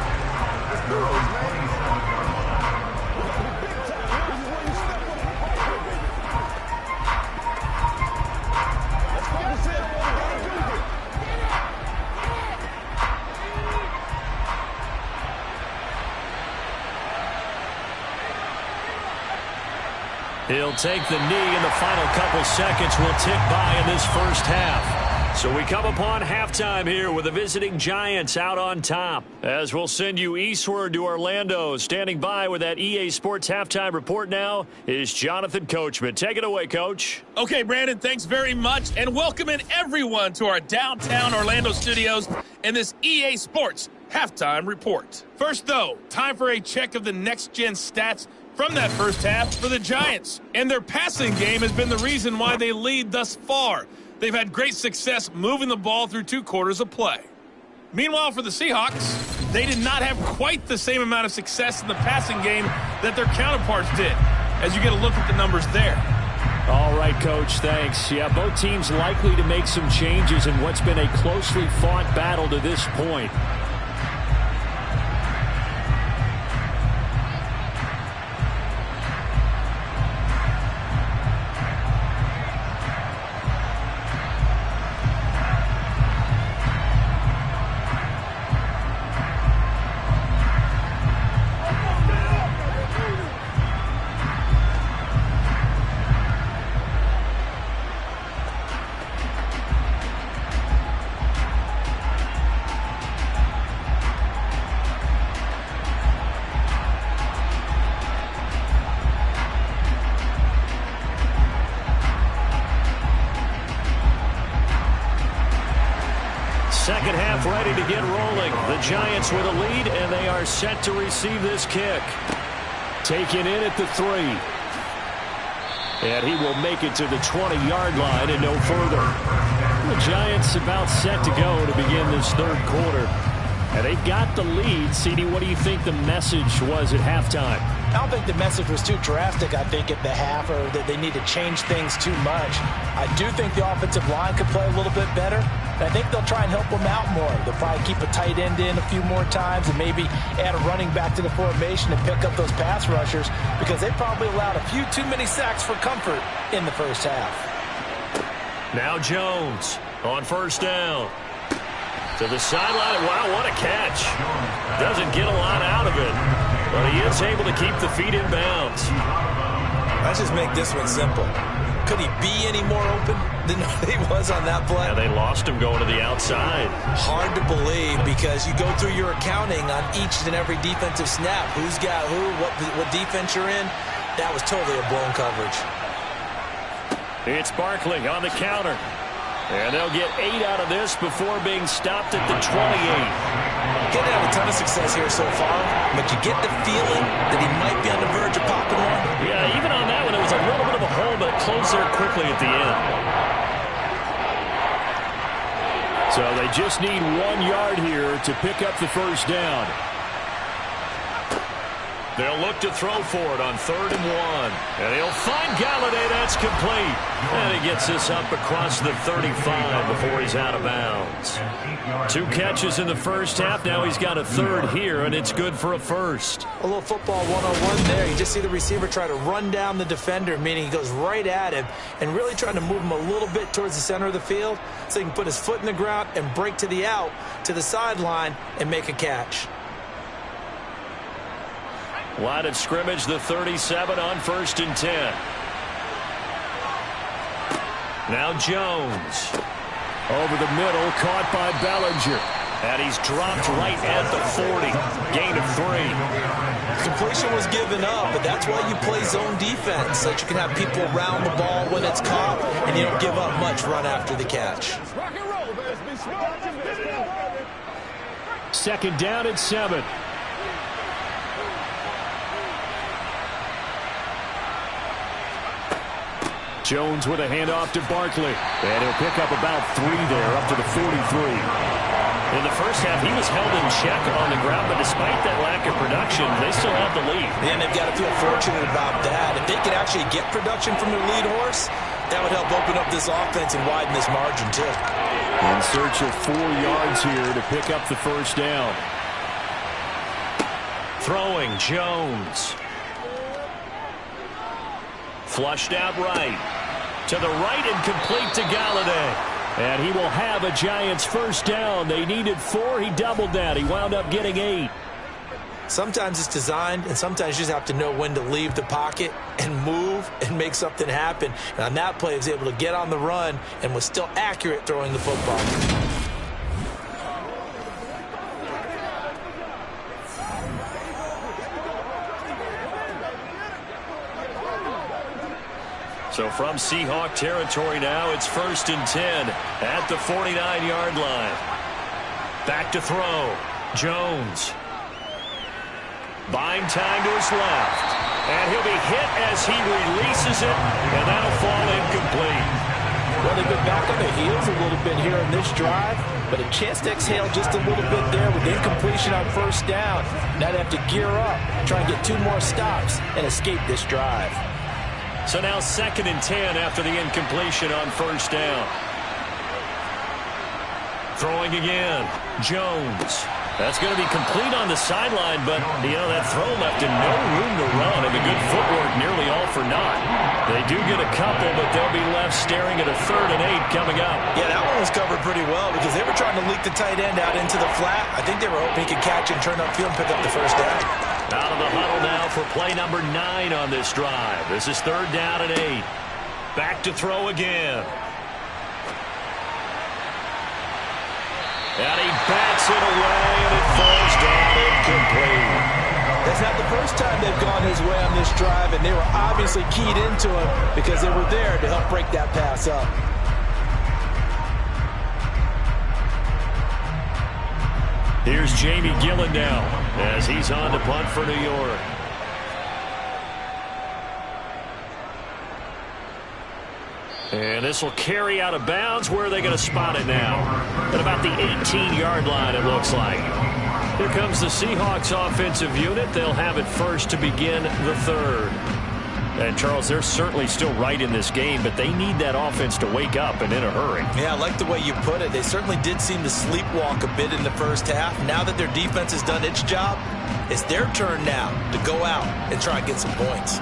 He'll take the knee, and the final couple seconds will tick by in this first half. So we come upon halftime here with the visiting Giants out on top. As we'll send you eastward to Orlando. Standing by with that EA Sports halftime report now is Jonathan Coachman. Take it away, Coach. Okay, Brandon, thanks very much. And welcoming everyone to our downtown Orlando studios and this EA Sports halftime report. First, though, time for a check of the next-gen stats from that first half for the Giants. And their passing game has been the reason why they lead thus far. They've had great success moving the ball through 2 quarters of play. Meanwhile, for the Seahawks, they did not have quite the same amount of success in the passing game that their counterparts did, as you get a look at the numbers there. All right, Coach, thanks. Yeah, both teams likely to make some changes in what's been a closely fought battle to this point. Second half ready to get rolling. The Giants with a lead, and they are set to receive this kick. Taken in at the 3. And he will make it to the 20-yard line and no further. The Giants about set to go to begin this third quarter. And they've got the lead. CD, what do you think the message was at halftime? I don't think the message was too drastic, I think, at the half, or that they need to change things too much. I do think the offensive line could play a little bit better. And I think they'll try and help them out more. They'll probably keep a tight end in a few more times and maybe add a running back to the formation and pick up those pass rushers, because they probably allowed a few too many sacks for comfort in the first half. Now Jones on first down. To the sideline. Wow, what a catch. Doesn't get a lot out of it, but he is able to keep the feet in bounds. Let's just make this one simple. Could he be any more open than he was on that play? Yeah, they lost him going to the outside. Hard to believe, because you go through your accounting on each and every defensive snap. Who's got who, what defense you're in. That was totally a blown coverage. It's Barkley on the counter. And they'll get 8 out of this before being stopped at the 28. Didn't have a ton of success here so far, but you get the feeling that he might be on the verge of popping one. Yeah, even on that one, it was a little bit of a hole, but it closed there quickly at the end. So they just need 1 yard here to pick up the first down. They'll look to throw for it on 3rd and 1. And he'll find Galladay. That's complete. And he gets this up across the 35 before he's out of bounds. 2 catches in the first half. Now he's got a 3rd here, and it's good for a first. A little football 1-on-1 there. You just see the receiver try to run down the defender, meaning he goes right at him and really trying to move him a little bit towards the center of the field so he can put his foot in the ground and break to the out, to the sideline, and make a catch. Line of scrimmage, the 37 on 1st and 10. Now Jones. Over the middle, caught by Bellinger. And he's dropped right at the 40. Gain of 3. Completion was given up, but that's why you play zone defense, so that you can have people around the ball when it's caught, and you don't give up much run after the catch. Rock and roll, baby. 2nd down and 7. Jones with a handoff to Barkley. And he'll pick up about 3 there, up to the 43. In the first half, he was held in check on the ground, but despite that lack of production, they still have the lead. And they've got to feel fortunate about that. If they could actually get production from their lead horse, that would help open up this offense and widen this margin, too. In search of 4 yards here to pick up the first down. Throwing, Jones. Flushed out right. To the right and complete to Galladay. And he will have a Giants first down. They needed 4. He doubled that. He wound up getting 8. Sometimes it's designed, and sometimes you just have to know when to leave the pocket and move and make something happen. And on that play, he was able to get on the run and was still accurate throwing the football. So from Seahawk territory now, it's 1st and 10 at the 49-yard line. Back to throw. Jones. Buying time to his left. And he'll be hit as he releases it, and that'll fall incomplete. Well, they've been back on their heels a little bit here in this drive, but a chance to exhale just a little bit there with incompletion on 1st down. Now they have to gear up, try and get 2 more stops, and escape this drive. So now 2nd and 10 after the incompletion on 1st down. Throwing again. Jones. That's going to be complete on the sideline, but, you know, that throw left him no room to run, and the good footwork nearly all for naught. They do get a couple, but they'll be left staring at a 3rd and 8 coming up. Yeah, that one was covered pretty well because they were trying to leak the tight end out into the flat. I think they were hoping he could catch and turn upfield and pick up the first down. Out of the huddle now for play number 9 on this drive. This is 3rd down and 8. Back to throw again. And he bats it away, and it falls down incomplete. That's not the first time they've gone his way on this drive, and they were obviously keyed into him because they were there to help break that pass up. Here's Jamie Gillen now as he's on to punt for New York. And this will carry out of bounds. Where are they going to spot it now? At about the 18-yard line, it looks like. Here comes the Seahawks offensive unit. They'll have it first to begin the 3rd. And, Charles, they're certainly still right in this game, but they need that offense to wake up and in a hurry. Yeah, I like the way you put it. They certainly did seem to sleepwalk a bit in the first half. Now that their defense has done its job, it's their turn now to go out and try and get some points.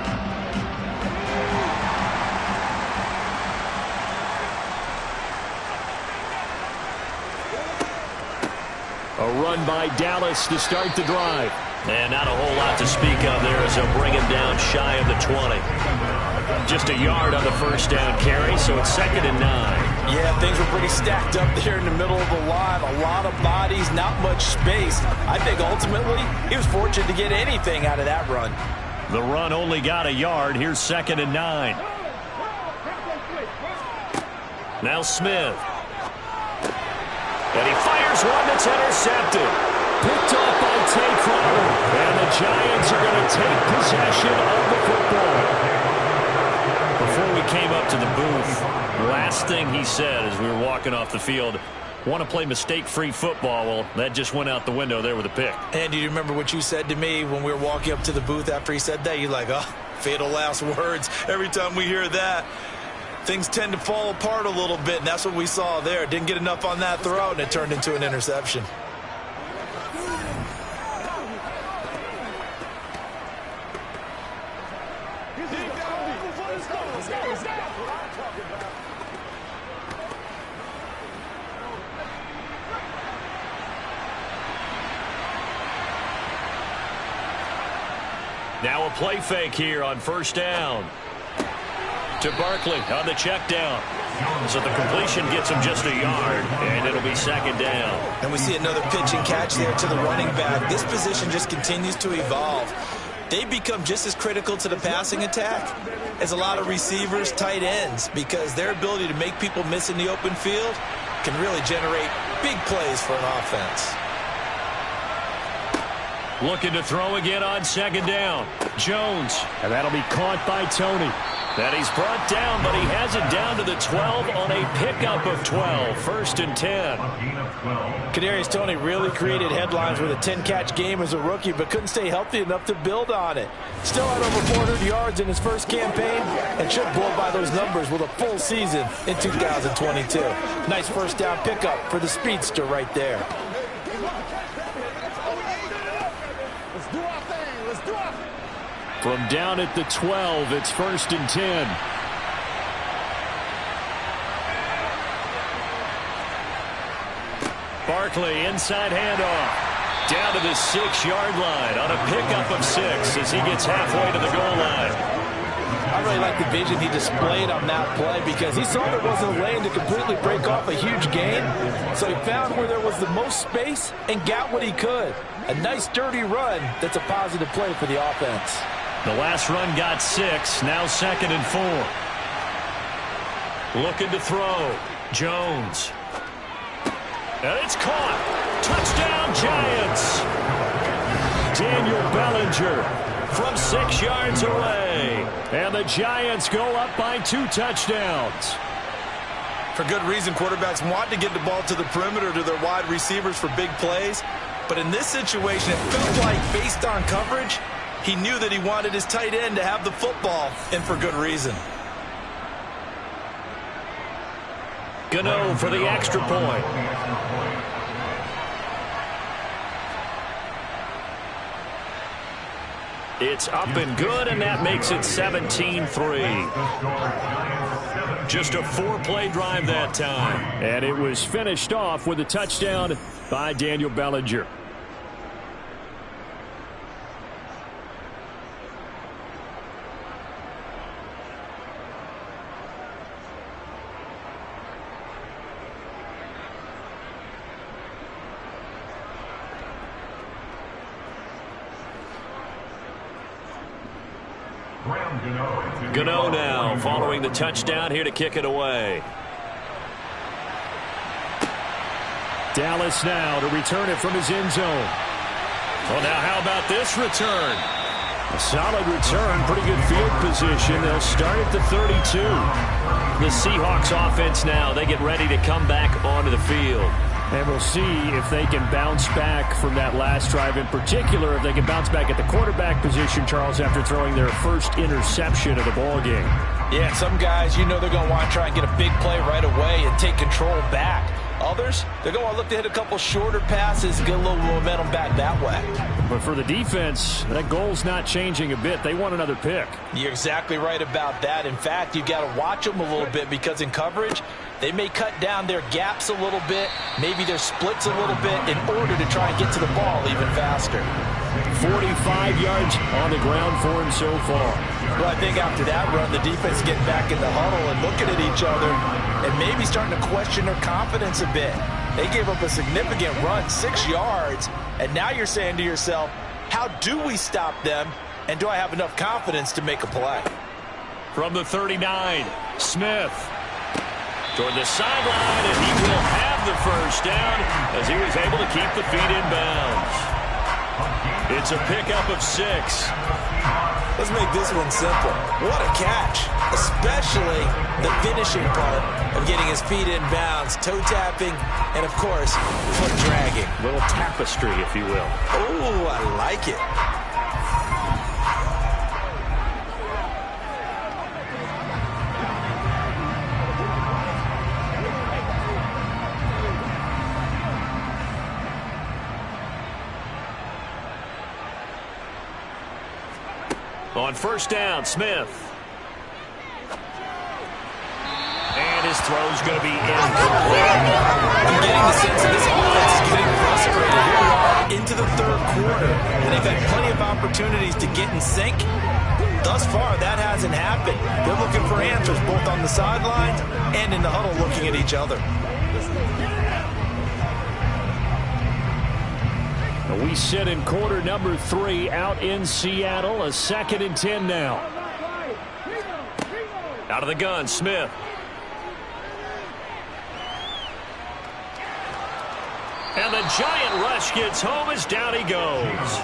A run by Dallas to start the drive. And not a whole lot to speak of there as they'll bring him down shy of the 20. Just a yard on the first down carry, so it's 2nd and 9. Yeah, things were pretty stacked up there in the middle of the line. A lot of bodies, not much space. I think ultimately he was fortunate to get anything out of that run. The run only got a yard. Here's 2nd and 9. Now Smith. And he fires one that's intercepted. Picked off by Tate Crowder. And the Giants are going to take possession of the football. Before we came up to the booth, the last thing he said as we were walking off the field, want to play mistake-free football. Well, that just went out the window there with a pick. And do you remember what you said to me when we were walking up to the booth after he said that? You're like, oh, fatal last words. Every time we hear that, things tend to fall apart a little bit, and that's what we saw there. Didn't get enough on that throw, and it turned into an interception. Now a play fake here on first down. To Barkley on the check down. So the completion gets him just a yard, and it'll be second down. And we see another pitch and catch there to the running back. This position just continues to evolve. They become just as critical to the passing attack as a lot of receivers, tight ends, because their ability to make people miss in the open field can really generate big plays for an offense. Looking to throw again on second down. Jones. And that'll be caught by Tony. That he's brought down, but he has it down to the 12 on a pickup of 12. First and 10. Kadarius Toney really created headlines with a 10-catch game as a rookie, but couldn't stay healthy enough to build on it. Still had over 400 yards in his first campaign and should blow by those numbers with a full season in 2022. Nice first down pickup for the speedster right there. From down at the 12, it's first and 10. Barkley, inside handoff. Down to the 6-yard line on a pickup of 6 as he gets halfway to the goal line. I really like the vision he displayed on that play because he saw there wasn't a lane to completely break off a huge gain. So he found where there was the most space and got what he could. A nice, dirty run that's a positive play for the offense. The last run got 6, now second and 4. Looking to throw. Jones. And it's caught. Touchdown, Giants. Daniel Bellinger from 6 yards away. And the Giants go up by 2 touchdowns. For good reason, quarterbacks want to get the ball to the perimeter to their wide receivers for big plays. But in this situation, it felt like based on coverage, he knew that he wanted his tight end to have the football, and for good reason. Gano for the extra point. It's up and good, and that makes it 17-3. Just a 4-play drive that time. And it was finished off with a touchdown by Daniel Bellinger. Gano now following the touchdown here to kick it away. Dallas now to return it from his end zone. Well, now how about this return? A solid return, pretty good field position. They'll start at the 32. The Seahawks offense now, they get ready to come back onto the field. And we'll see if they can bounce back from that last drive. In particular, if they can bounce back at the quarterback position, Charles, after throwing their first interception of the ballgame. Yeah, some guys, you know they're going to want to try and get a big play right away and take control back. Others, they're going to want to look to hit a couple shorter passes, get a little momentum back that way. But for the defense, that goal's not changing a bit. They want another pick. You're exactly right about that. In fact, you've got to watch them a little bit because in coverage, they may cut down their gaps a little bit, maybe their splits a little bit in order to try and get to the ball even faster. 45 yards on the ground for him so far. Well, I think after that run, the defense getting back in the huddle and looking at each other and maybe starting to question their confidence a bit. They gave up a significant run, 6 yards, and now you're saying to yourself, how do we stop them, and do I have enough confidence to make a play? From the 39, Smith toward the sideline, and he will have the first down as he was able to keep the feet in bounds. It's a pickup of 6. Let's make this one simple. What a catch, especially the finishing part of getting his feet in bounds, toe tapping, and of course, foot dragging. Little tapestry, if you will. Oh, I like it. On first down, Smith. And his throw's going to be incomplete. I'm getting the sense that this offense is getting frustrated. Here we are into the third quarter, and they've had plenty of opportunities to get in sync. Thus far, that hasn't happened. They're looking for answers both on the sidelines and in the huddle looking at each other. We sit in quarter number 3 out in Seattle. A 2nd and 10 now. Out of the gun, Smith. And the giant rush gets home as down he goes.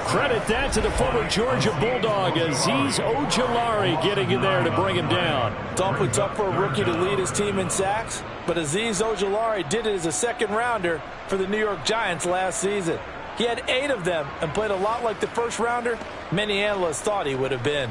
Credit that to the former Georgia Bulldog, Azeez Ojulari getting in there to bring him down. It's awfully tough for a rookie to lead his team in sacks, but Azeez Ojulari did it as a second-rounder for the New York Giants last season. He had 8 of them and played a lot like the first-rounder many analysts thought he would have been.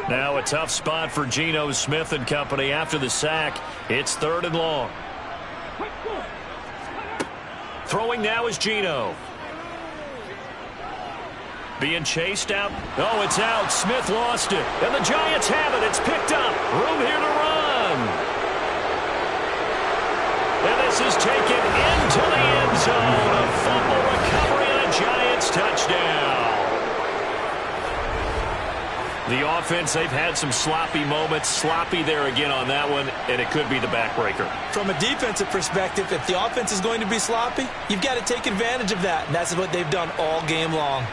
Now a tough spot for Geno Smith and company after the sack. It's 3rd and long. Throwing now is Geno. Being chased out. Oh, it's out. Smith lost it. And the Giants have it. It's picked up. Room here to run. And this is taken into the end zone. A fumble recovery and a Giants touchdown. The offense, they've had some sloppy moments. Sloppy there again on that one, and it could be the backbreaker. From a defensive perspective, if the offense is going to be sloppy, you've got to take advantage of that, and that's what they've done all game long.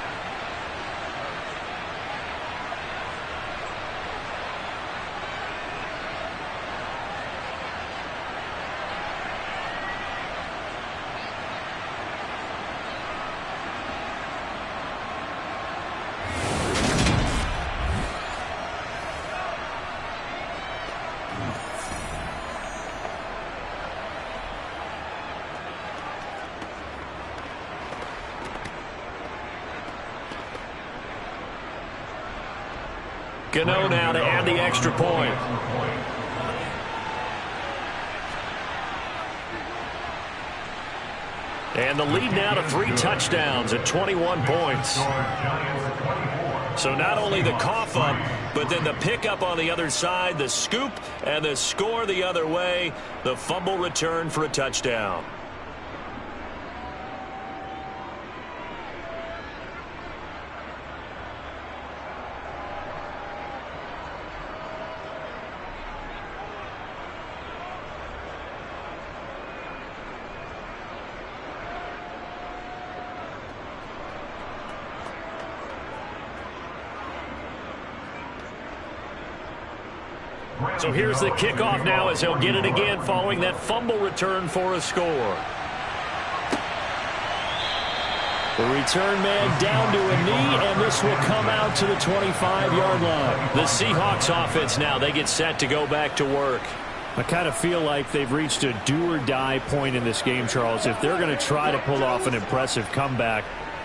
Gano now to add the extra point. And the lead now to 3 touchdowns at 21 points. So not only the cough up, but then the pickup on the other side, the scoop, and the score the other way. The fumble return for a touchdown. So here's the kickoff now as he'll get it again following that fumble return for a score. The return man down to a knee, and this will come out to the 25-yard line. The Seahawks offense now, they get set to go back to work. I kind of feel like they've reached a do-or-die point in this game, Charles. If they're going to try to pull off an impressive comeback,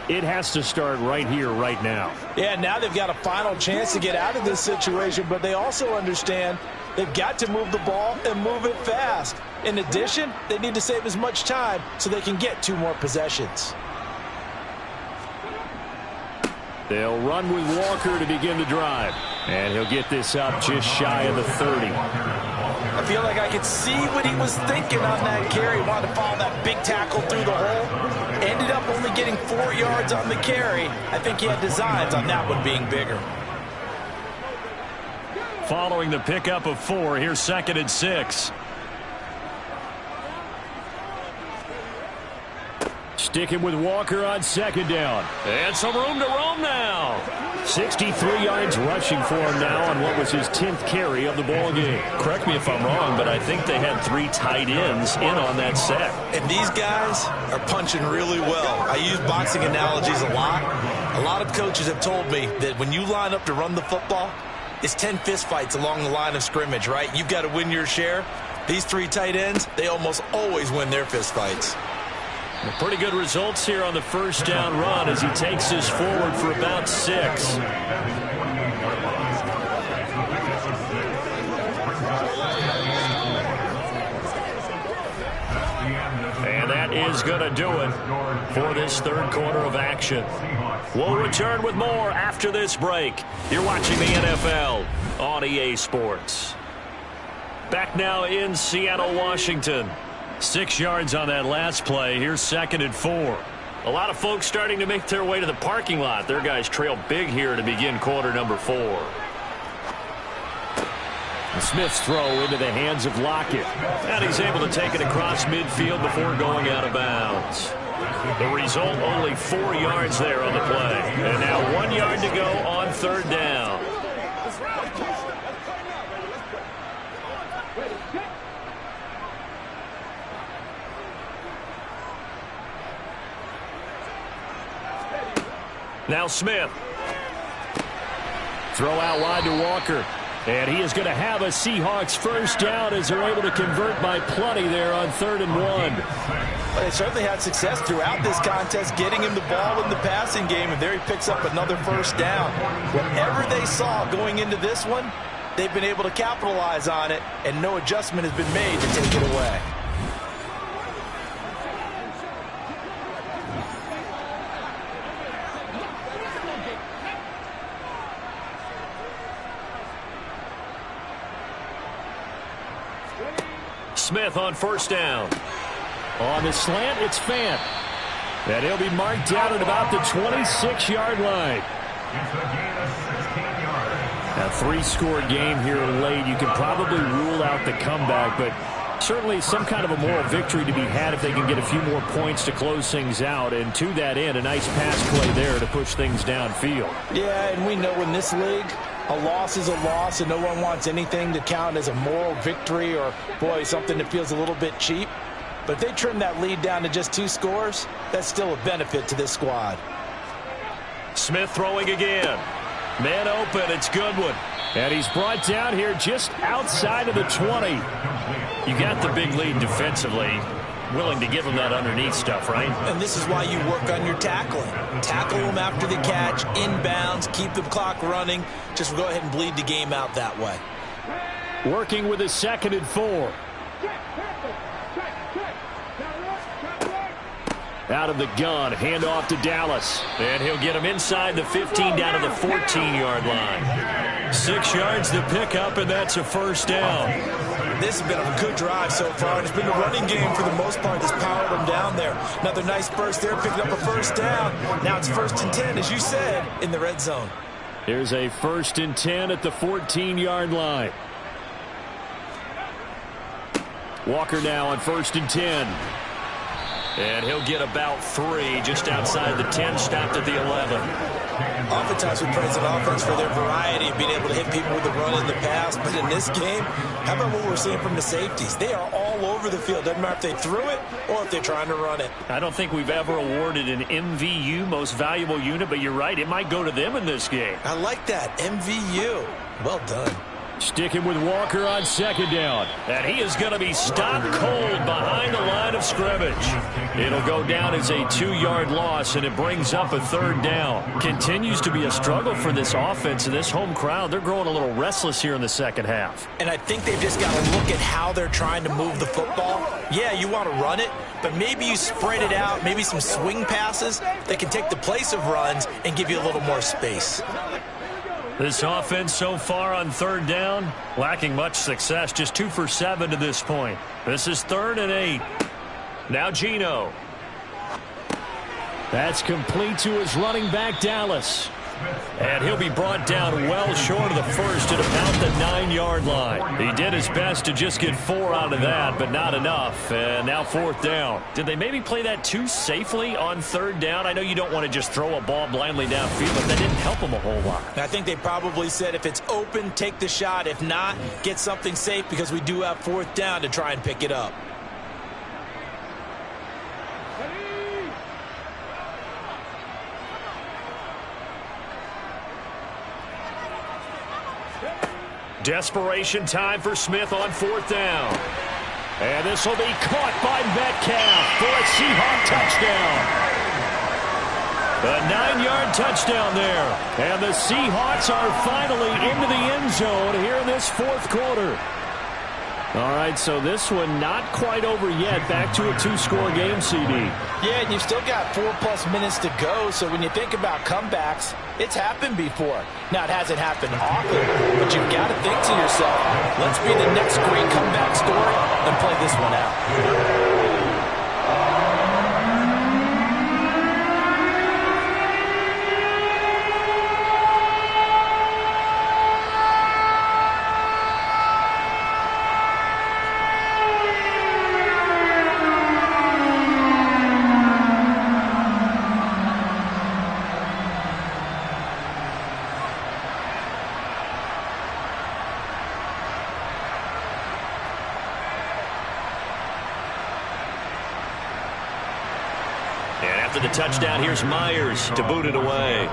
it has to start right here, right now. Yeah, now they've got a final chance to get out of this situation, but they also understand they've got to move the ball and move it fast. In addition, they need to save as much time so they can get 2 more possessions. They'll run with Walker to begin the drive. And he'll get this up just shy of the 30. I feel like I could see what he was thinking on that carry. He wanted to follow that big tackle through the hole. Ended up only getting 4 yards on the carry. I think he had designs on that one being bigger. Following the pickup of 4, here's 2nd and 6. Sticking with Walker on second down. And some room to roam now. 63 yards rushing for him now on what was his 10th carry of the ball game. Correct me if I'm wrong, but I think they had 3 tight ends in on that set. And these guys are punching really well. I use boxing analogies a lot. A lot of coaches have told me that when you line up to run the football, it's 10 fistfights along the line of scrimmage, right? You've got to win your share. These 3 tight ends, they almost always win their fistfights. Pretty good results here on the first down run as he takes this forward for about 6. And that is going to do it for this third quarter of action. We'll return with more after this break. You're watching the NFL on EA Sports. Back now in Seattle, Washington. 6 yards on that last play. Here's 2nd and 4. A lot of folks starting to make their way to the parking lot. Their guys trail big here to begin quarter number 4. Smith's throw into the hands of Lockett. And he's able to take it across midfield before going out of bounds. The result, only 4 yards there on the play. And now 1 yard to go on third down. Now Smith. Throw out wide to Walker. And he is going to have a Seahawks first down as they're able to convert by plenty there on 3rd and 1. Well, they certainly had success throughout this contest, getting him the ball in the passing game, and there he picks up another first down. Whatever they saw going into this one, they've been able to capitalize on it, and no adjustment has been made to take it away. Smith on first down. On the slant, it's Fant. And he'll be marked down at about the 26-yard line. A 3-score game here late. You can probably rule out the comeback, but certainly some kind of a moral victory to be had if they can get a few more points to close things out. And to that end, a nice pass play there to push things downfield. Yeah, and we know in this league, a loss is a loss, and no one wants anything to count as a moral victory or, boy, something that feels a little bit cheap. But if they trim that lead down to just 2 scores, that's still a benefit to this squad. Smith throwing again. Man open, it's Goodwin. And he's brought down here just outside of the 20. You got the big lead defensively. Willing to give him that underneath stuff, right? And this is why you work on your tackling. Tackle them after the catch, inbounds, keep the clock running. Just go ahead and bleed the game out that way. Working with a 2nd and 4. Out of the gun, handoff to Dallas. And he'll get him inside the 15 down to the 14-yard line. 6 yards to pick up, and that's a first down. This has been a good drive so far. It's been the running game for the most part that's powered them down there. Another nice burst there, picking up a first down. Now it's 1st and 10, as you said, in the red zone. Here's a 1st and 10 at the 14-yard line. Walker now on 1st and 10. And he'll get about 3 just outside the 10, stopped at the 11. Oftentimes we praise an offense for their variety of being able to hit people with the run in the pass. But in this game, how about what we're seeing from the safeties? They are all over the field. Doesn't matter if they threw it or if they're trying to run it. I don't think we've ever awarded an MVU, most valuable unit, but you're right. It might go to them in this game. I like that. MVU. Well done. Sticking with Walker on 2nd down. And he is going to be stopped cold behind the line of scrimmage. It'll go down as a 2-yard loss, and it brings up a 3rd down. Continues to be a struggle for this offense and this home crowd. They're growing a little restless here in the second half. And I think they've just got to look at how they're trying to move the football. Yeah, you want to run it, but maybe you spread it out, maybe some swing passes that can take the place of runs and give you a little more space. This offense so far on 3rd down, lacking much success, just 2 for 7 to this point. This is 3rd and 8. Now Geno. That's complete to his running back, Dallas. And he'll be brought down well short of the first at about the 9-yard line. He did his best to just get 4 out of that, but not enough. And now 4th down. Did they maybe play that too safely on 3rd down? I know you don't want to just throw a ball blindly downfield, but that didn't help them a whole lot. I think they probably said if it's open, take the shot. If not, get something safe because we do have 4th down to try and pick it up. Desperation time for Smith on 4th down. And this will be caught by Metcalf for a Seahawk touchdown. A 9-yard touchdown there. And the Seahawks are finally into the end zone here in this 4th quarter. All right, so this one not quite over yet. Back to a 2-score game, CD. Yeah, and you've still got 4+ minutes to go, so when you think about comebacks, it's happened before. Now, it hasn't happened often, but you've got to think to yourself, let's be the next great comeback story and play this one out. The touchdown, here's Myers to boot it away.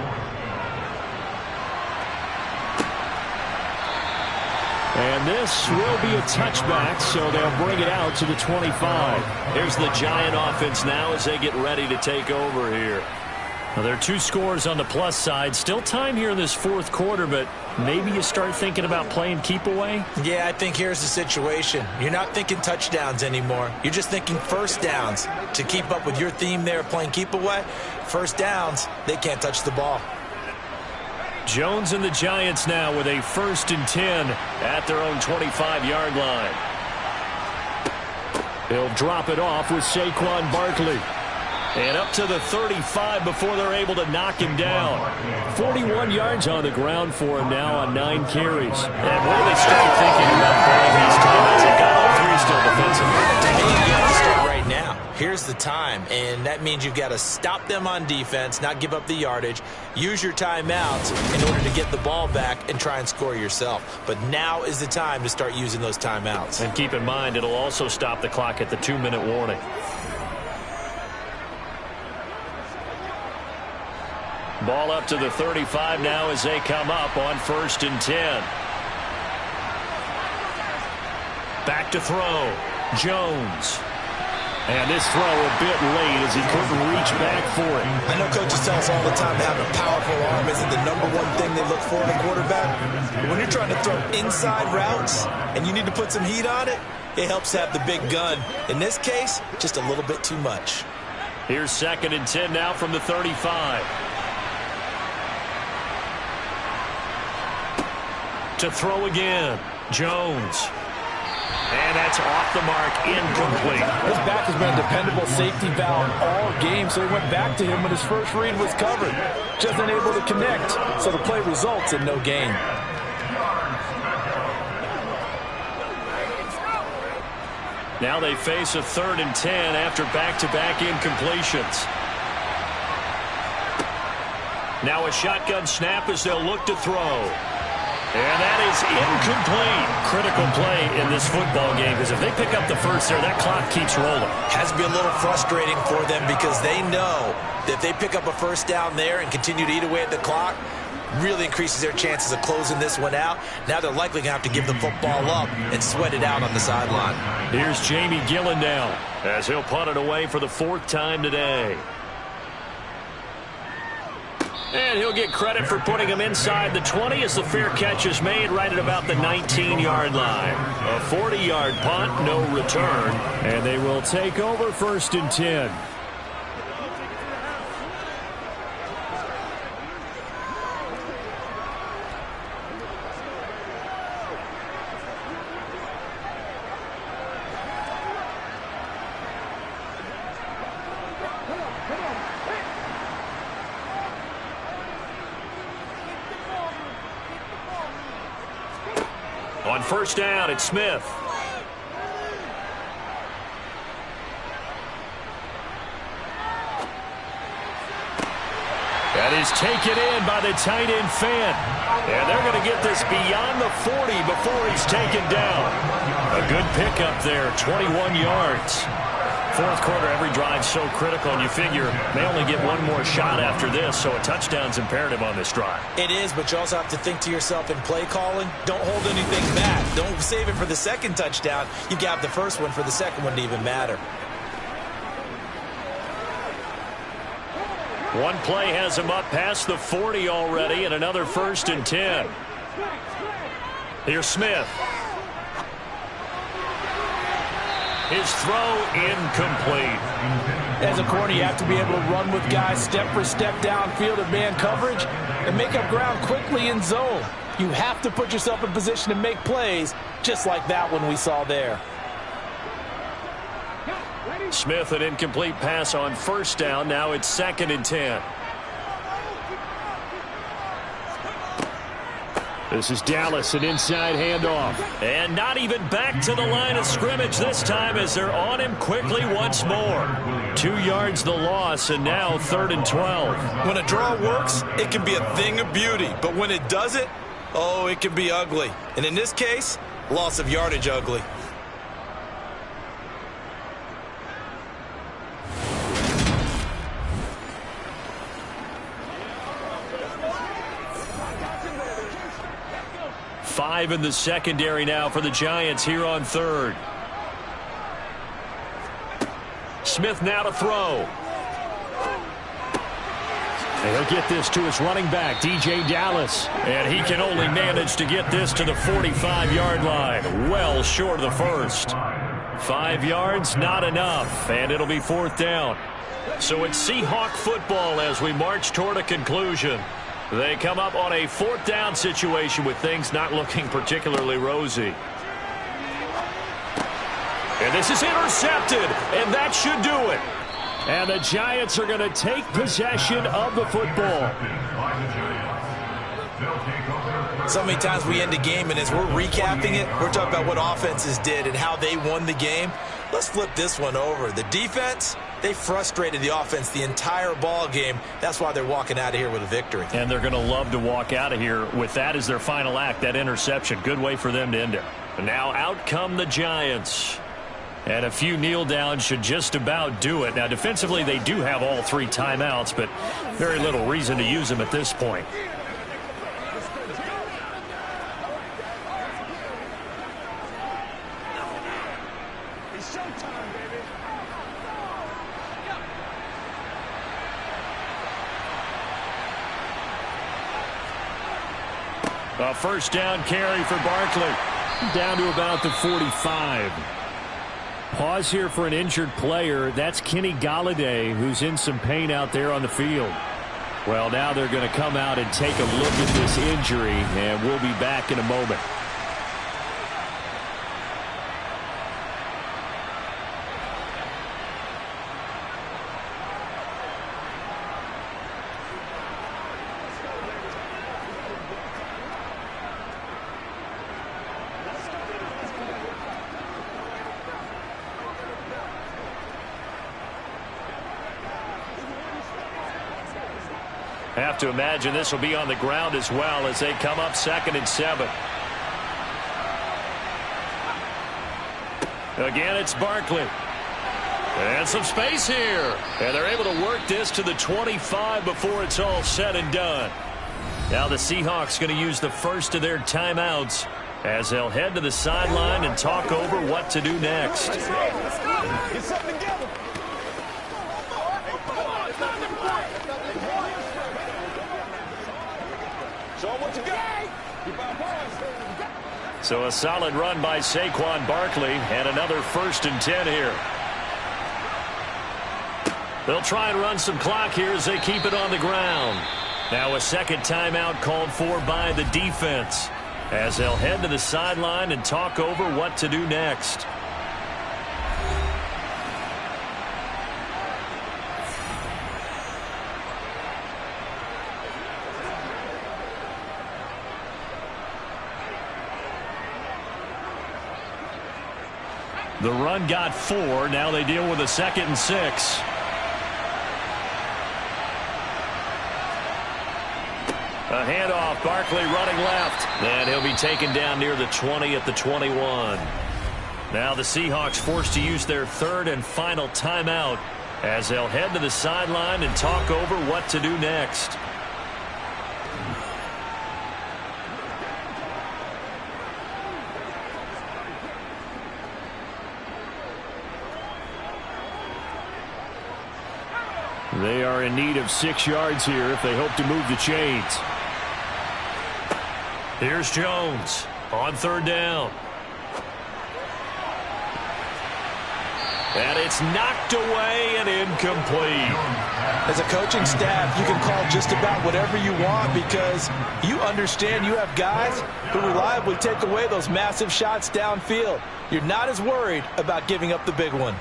And this will be a touchback, so they'll bring it out to the 25. Here's the Giant offense now as they get ready to take over here. Well, there are 2 scores on the plus side. Still time here in this 4th quarter, but maybe you start thinking about playing keep away? Yeah, I think here's the situation. You're not thinking touchdowns anymore. You're just thinking 1st downs. To keep up with your theme there of playing keep away, 1st downs, they can't touch the ball. Jones and the Giants now with a 1st and 10 at their own 25-yard line. He'll drop it off with Saquon Barkley. And up to the 35 before they're able to knock him down. 41 yards on the ground for him now on 9 carries. And where they start thinking about playing these timeouts, they've got all 3 still defensively. To me, you have to start right now. Here's the time, and that means you've got to stop them on defense, not give up the yardage, use your timeouts in order to get the ball back and try and score yourself. But now is the time to start using those timeouts. And keep in mind, it'll also stop the clock at the 2-minute warning. Ball up to the 35 now as they come up on 1st and 10. Back to throw. Jones. And this throw a bit late as he couldn't reach back for it. I know coaches tell us all the time that having a powerful arm isn't the #1 thing they look for in a quarterback. But when you're trying to throw inside routes and you need to put some heat on it, it helps to have the big gun. In this case, just a little bit too much. Here's 2nd and 10 now from the 35. To throw again. Jones. And that's off the mark, incomplete. His back has been a dependable safety valve all game, so he went back to him when his first read was covered. Just unable to connect, so the play results in no gain. Now they face a 3rd and 10 after back-to-back incompletions. Now a shotgun snap as they'll look to throw. And that is incomplete. Critical play in this football game because if they pick up the first there, that clock keeps rolling. Has to be a little frustrating for them because they know that if they pick up a 1st down there and continue to eat away at the clock, really increases their chances of closing this one out. Now they're likely going to have to give the football up and sweat it out on the sideline. Here's Jamie Gillen now as he'll punt it away for the 4th time today. And he'll get credit for putting him inside the 20 as the fair catch is made right at about the 19-yard line. A 40-yard punt, no return, and they will take over 1st and 10. first down, it's Smith. That is taken in by the tight end Fant. And they're going to get this beyond the 40 before he's taken down. A good pickup there, 21 yards. Fourth quarter, every drive so critical, and you figure they only get one more shot after this, so a touchdown's imperative on this drive. It is, but you also have to think to yourself in play calling, don't hold anything back. Don't save it for the second touchdown. You got the first one for the second one to even matter. One play has him up past the 40 already, and another 1st and 10. Here's Smith. His throw incomplete. As a corner, you have to be able to run with guys step for step downfield in man coverage and make up ground quickly in zone. You have to put yourself in position to make plays, just like that one we saw there. Smith, an incomplete pass on first down. Now it's 2nd and 10. This is Dallas, an inside handoff. And not even back to the line of scrimmage this time as they're on him quickly once more. 2 yards the loss, and now 3rd and 12. When a draw works, it can be a thing of beauty. But when it doesn't, oh, it can be ugly. And in this case, loss of yardage ugly. Five in the secondary now for the Giants here on 3rd. Smith now to throw. He'll get this to his running back, DJ Dallas. And he can only manage to get this to the 45-yard line. Well short of the first. 5 yards, not enough. And it'll be 4th down. So it's Seahawk football as we march toward a conclusion. They come up on a 4th down situation with things not looking particularly rosy. And this is intercepted, and that should do it. And the Giants are going to take possession of the football. So many times we end a game, and as we're recapping it, we're talking about what offenses did and how they won the game. Let's flip this one over. The defense, they frustrated the offense the entire ball game. That's why they're walking out of here with a victory. And they're going to love to walk out of here with that as their final act, that interception. Good way for them to end it. And now out come the Giants. And a few kneel downs should just about do it. Now, defensively, they do have all 3 timeouts, but very little reason to use them at this point. A first down carry for Barkley. Down to about the 45. Pause here for an injured player. That's Kenny Golladay, who's in some pain out there on the field. Well, now they're going to come out and take a look at this injury, and we'll be back in a moment. Have to imagine this will be on the ground as well as they come up 2nd and 7. Again, it's Barkley. And some space here. And they're able to work this to the 25 before it's all said and done. Now the Seahawks going to use the first of their timeouts as they'll head to the sideline and talk over what to do next. Get something together. Show them what you got. So a solid run by Saquon Barkley and another 1st and 10 here. They'll try and run some clock here as they keep it on the ground. Now a second timeout called for by the defense as they'll head to the sideline and talk over what to do next. The run got 4. Now they deal with a 2nd and 6. A handoff. Barkley running left. And he'll be taken down near the 20 at the 21. Now the Seahawks forced to use their 3rd and final timeout as they'll head to the sideline and talk over what to do next. They are in need of 6 yards here if they hope to move the chains. Here's Jones on 3rd down. And it's knocked away and incomplete. As a coaching staff, you can call just about whatever you want because you understand you have guys who reliably take away those massive shots downfield. You're not as worried about giving up the big one.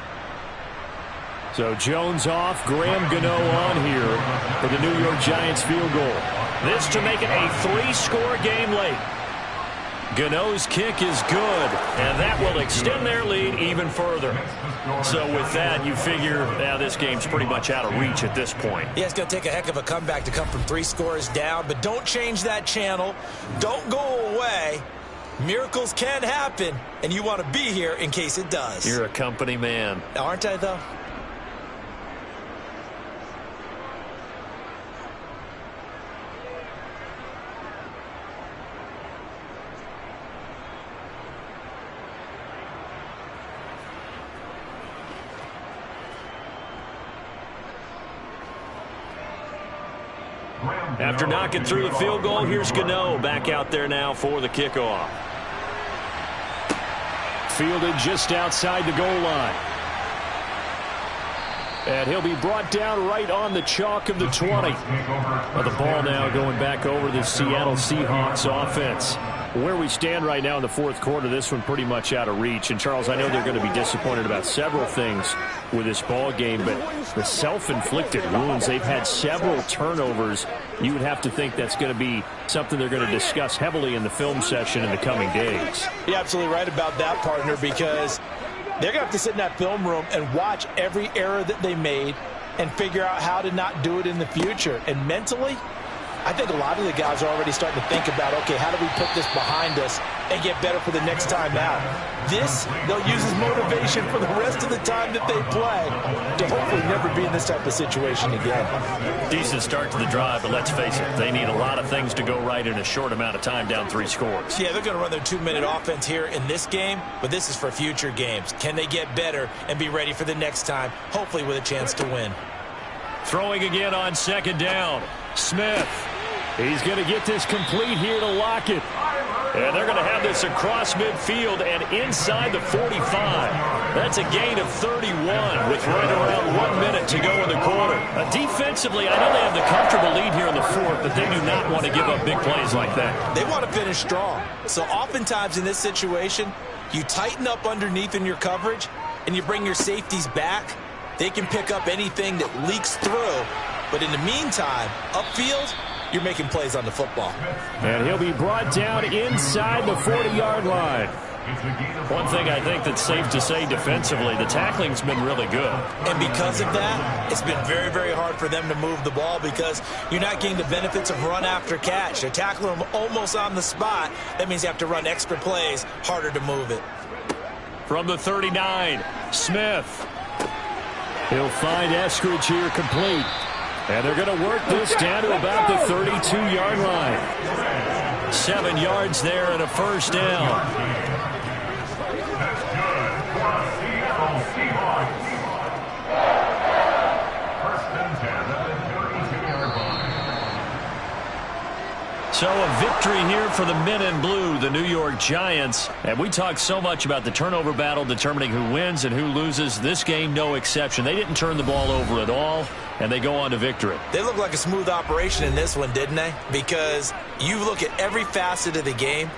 So Jones off, Graham Gano on here for the New York Giants field goal. This to make it a 3-score game late. Gano's kick is good, and that will extend their lead even further. So with that, you figure now this game's pretty much out of reach at this point. Yeah, it's going to take a heck of a comeback to come from 3 scores down, but don't change that channel. Don't go away. Miracles can happen, and you want to be here in case it does. You're a company man. Aren't I, though? After knocking through the field goal, here's Gano back out there now for the kickoff. Fielded just outside the goal line. And he'll be brought down right on the chalk of the 20. Well, the ball now going back over the Seattle Seahawks offense. Where we stand right now in the 4th quarter, this one pretty much out of reach. And, Charles, I know they're going to be disappointed about several things with this ball game, but the self-inflicted wounds, they've had several turnovers. You would have to think that's going to be something they're going to discuss heavily in the film session in the coming days. You're absolutely right about that, partner, because they're going to have to sit in that film room and watch every error that they made and figure out how to not do it in the future. And mentally, I think a lot of the guys are already starting to think about, okay, how do we put this behind us and get better for the next time out? This, they'll use as motivation for the rest of the time that they play to hopefully never be in this type of situation again. Decent start to the drive, but let's face it, they need a lot of things to go right in a short amount of time down 3 scores. Yeah, they're going to run their 2-minute offense here in this game, but this is for future games. Can they get better and be ready for the next time, hopefully with a chance to win? Throwing again on 2nd down. Smith. He's going to get this complete here to Lockett. And they're going to have this across midfield and inside the 45. That's a gain of 31 with right around 1 minute to go in the quarter. Defensively, I know they have the comfortable lead here in the 4th, but they do not want to give up big plays like that. They want to finish strong. So oftentimes in this situation, you tighten up underneath in your coverage and you bring your safeties back. They can pick up anything that leaks through. But in the meantime, upfield, you're making plays on the football. And he'll be brought down inside the 40-yard line. One thing I think that's safe to say defensively, the tackling's been really good. And because of that, it's been very, very hard for them to move the ball because you're not getting the benefits of run after catch. They're tackling them almost on the spot. That means you have to run extra plays, harder to move it. From the 39, Smith. He'll find Eskridge here complete. And they're going to work this down to about the 32-yard line. 7 yards there and a 1st down. So a victory here for the men in blue, the New York Giants. And we talked so much about the turnover battle determining who wins and who loses. This game, no exception. They didn't turn the ball over at all, and they go on to victory. They look like a smooth operation in this one, didn't they? Because you look at every facet of the game,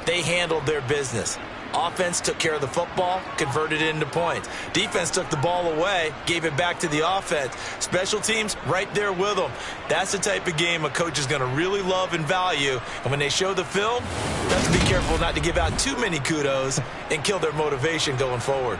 they handled their business. Offense took care of the football, converted it into points. Defense took the ball away, gave it back to the offense. Special teams, right there with them. That's the type of game a coach is going to really love and value. And when they show the film, you have to be careful not to give out too many kudos and kill their motivation going forward.